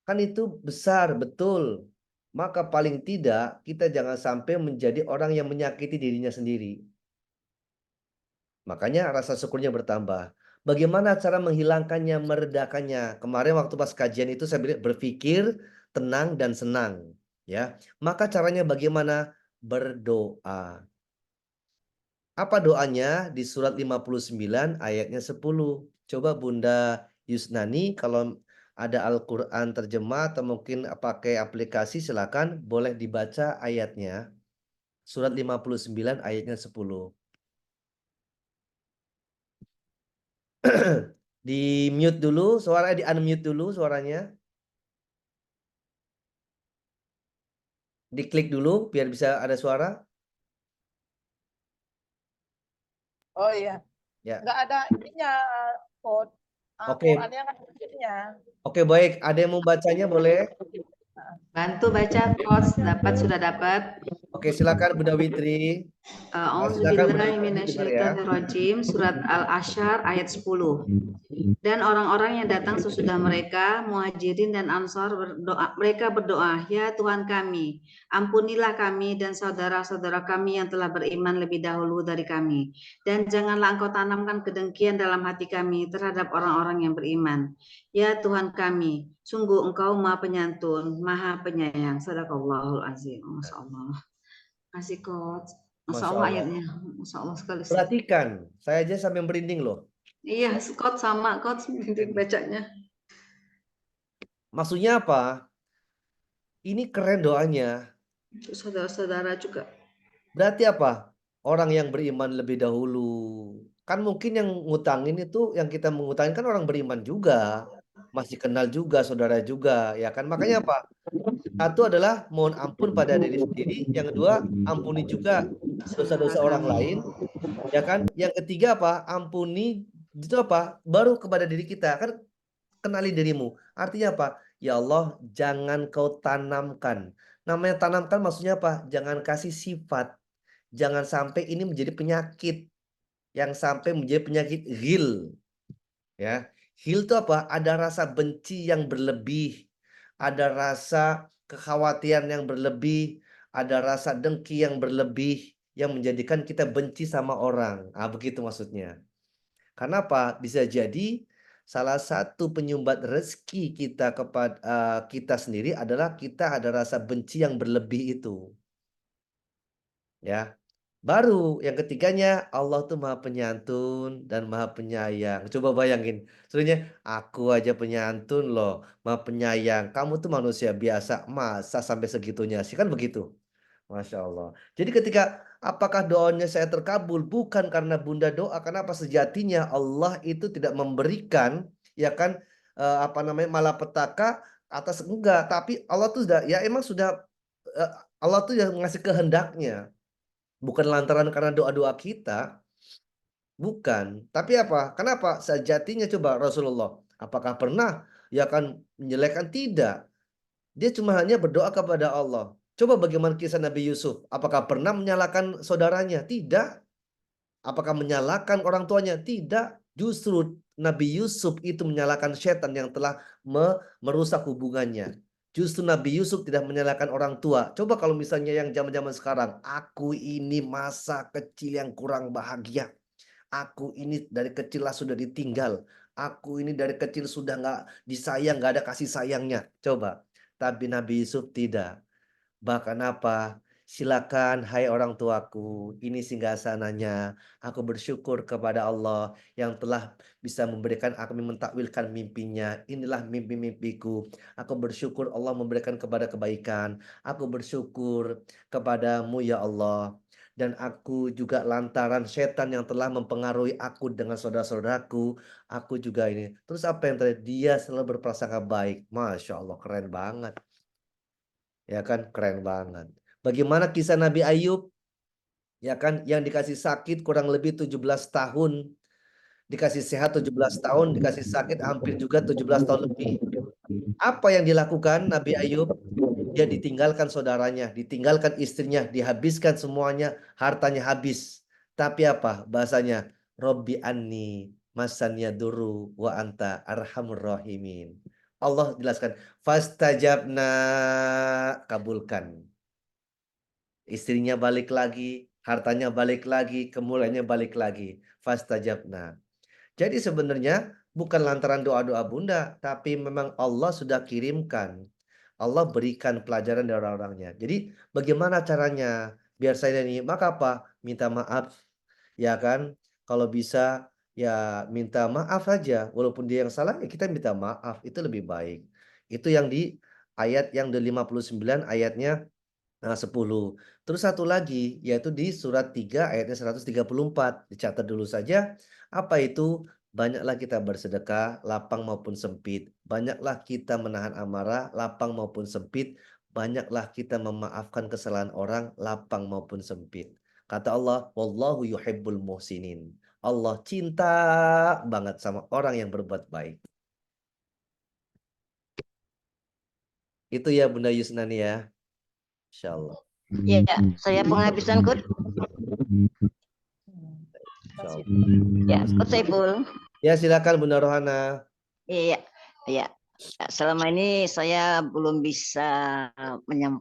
kan itu besar, betul. Maka paling tidak kita jangan sampai menjadi orang yang menyakiti dirinya sendiri. Makanya rasa syukurnya bertambah. Bagaimana cara menghilangkannya, meredakannya? Kemarin waktu pas kajian itu saya berpikir tenang dan senang. Ya, maka caranya bagaimana? Berdoa. Apa doanya? Di surat 59 ayatnya 10. Coba Bunda Yusnani kalau ada Al-Quran terjemah atau mungkin pakai aplikasi silakan boleh dibaca ayatnya. Surat 59 ayatnya 10. Di mute dulu, suara di unmute dulu suaranya. Diklik dulu biar bisa ada suara. Oh iya, Ya. nggak ada ininya, Coach. Oke. Qurannya nggak ada ininya. Oke, baik. Ada yang mau bacanya boleh? Bantu baca, Coach. Sudah dapat. Oke, silakan Bunda Witri. Silakan Bunda Witri dengar ya. A'udzubillahiminasyaitonirrajim, surat Al-Asyr ayat 10. Dan orang-orang yang datang sesudah mereka, Muhajirin dan Ansar berdoa, mereka berdoa, ya Tuhan kami, ampunilah kami dan saudara-saudara kami yang telah beriman lebih dahulu dari kami. Dan janganlah Engkau tanamkan kedengkian dalam hati kami terhadap orang-orang yang beriman. Ya Tuhan kami, sungguh Engkau Maha Penyantun, Maha Penyayang. Sadaqallahul Azim. Masya Allah. Kasih Coach. Masya Allah ayatnya. Masya Allah sekali. Perhatikan, saya aja sampai merinding loh. Iya, Coach sama Coach bacanya. Maksudnya apa? Ini keren doanya. Saudara-saudara juga. Berarti apa? Orang yang beriman lebih dahulu. Kan mungkin yang ngutangin itu, yang kita mengutangin kan orang beriman juga. Masih kenal juga, saudara juga. Ya kan? Makanya apa? Satu adalah mohon ampun pada diri sendiri. Yang kedua, ampuni juga dosa-dosa orang lain. Ya kan? Yang ketiga apa? Ampuni itu apa? Baru kepada diri kita. Kan kenali dirimu. Artinya apa? Ya Allah, jangan kau tanamkan. Namanya tanamkan maksudnya apa? Jangan kasih sifat. Jangan sampai ini menjadi penyakit. Yang sampai menjadi penyakit ghil. Ya. Ghil itu apa? Ada rasa benci yang berlebih. Ada rasa kekhawatiran yang berlebih. Ada rasa dengki yang berlebih. Yang menjadikan kita benci sama orang. Begitu maksudnya. Karena apa? Bisa jadi salah satu penyumbat rezeki kita kepada kita sendiri adalah kita ada rasa benci yang berlebih itu. Ya. Baru yang ketiganya Allah tuh Maha Penyantun dan Maha Penyayang. Coba bayangin, sebenarnya aku aja penyantun loh, Maha Penyayang. Kamu tuh manusia biasa, masa sampai segitunya sih, kan begitu. Masya Allah. Jadi ketika apakah doanya saya terkabul? Bukan karena Bunda doa, karena apa? Sejatinya Allah itu tidak memberikan, ya kan, malapetaka atas enggak. Tapi Allah tuh sudah, ya emang sudah, Allah tuh yang ngasih kehendaknya. Bukan lantaran karena doa-doa kita, bukan. Tapi apa? Kenapa? Sejatinya coba Rasulullah, apakah pernah ya kan menjelekkan? Tidak. Dia cuma hanya berdoa kepada Allah. Coba bagaimana kisah Nabi Yusuf? Apakah pernah menyalahkan saudaranya? Tidak. Apakah menyalahkan orang tuanya? Tidak. Justru Nabi Yusuf itu menyalahkan setan yang telah merusak hubungannya. Justru Nabi Yusuf tidak menyalahkan orang tua. Coba kalau misalnya yang zaman-zaman sekarang, aku ini masa kecil yang kurang bahagia. Aku ini dari kecil lah sudah ditinggal. Aku ini dari kecil sudah nggak disayang, nggak ada kasih sayangnya. Coba. Tapi Nabi Yusuf tidak. Bahkan apa? Silakan hai orang tuaku, ini singgasananya. Aku bersyukur kepada Allah yang telah bisa memberikan aku mentakwilkan mimpinya. Inilah mimpi-mimpiku. Aku bersyukur Allah memberikan kepada kebaikan. Aku bersyukur kepadamu ya Allah. Dan aku juga lantaran setan yang telah mempengaruhi aku dengan saudara-saudaraku. Aku juga ini. Terus apa yang terjadi? Dia selalu berprasangka baik. Masya Allah, keren banget. Ya kan, keren banget. Bagaimana kisah Nabi Ayub? Ya kan, yang dikasih sakit kurang lebih 17 tahun. Dikasih sehat 17 tahun, dikasih sakit hampir juga 17 tahun lebih. Apa yang dilakukan Nabi Ayub? Dia ditinggalkan saudaranya, ditinggalkan istrinya, dihabiskan semuanya, hartanya habis. Tapi apa bahasanya? Robbi anni masanya duru wa anta arhamur rahimin. Allah jelaskan, fastajabna, kabulkan. Istrinya balik lagi, hartanya balik lagi, kemuliaannya balik lagi. Fastajabna. Jadi sebenarnya bukan lantaran doa-doa Bunda, tapi memang Allah sudah kirimkan. Allah berikan pelajaran dari orang-orangnya. Jadi bagaimana caranya biar saya ini? Maka apa? Minta maaf, ya kan? Kalau bisa ya minta maaf saja. Walaupun dia yang salah, ya kita minta maaf. Itu lebih baik. Itu yang di ayat yang ke-59 ayatnya 10. Terus satu lagi, yaitu di surat 3 ayatnya 134. Dicatat dulu saja. Apa itu? Banyaklah kita bersedekah, lapang maupun sempit. Banyaklah kita menahan amarah, lapang maupun sempit. Banyaklah kita memaafkan kesalahan orang, lapang maupun sempit. Kata Allah, Wallahu yuhibbul muhsinin. Allah cinta banget sama orang yang berbuat baik. Itu ya Bunda Yusnani ya. Insya Allah. Ya, saya penghabisan Coach. Insya Allah. Ya, Coach Saiful. Ya silakan Bunda Rohana. Iya, iya. Selama ini saya belum bisa menyampaikan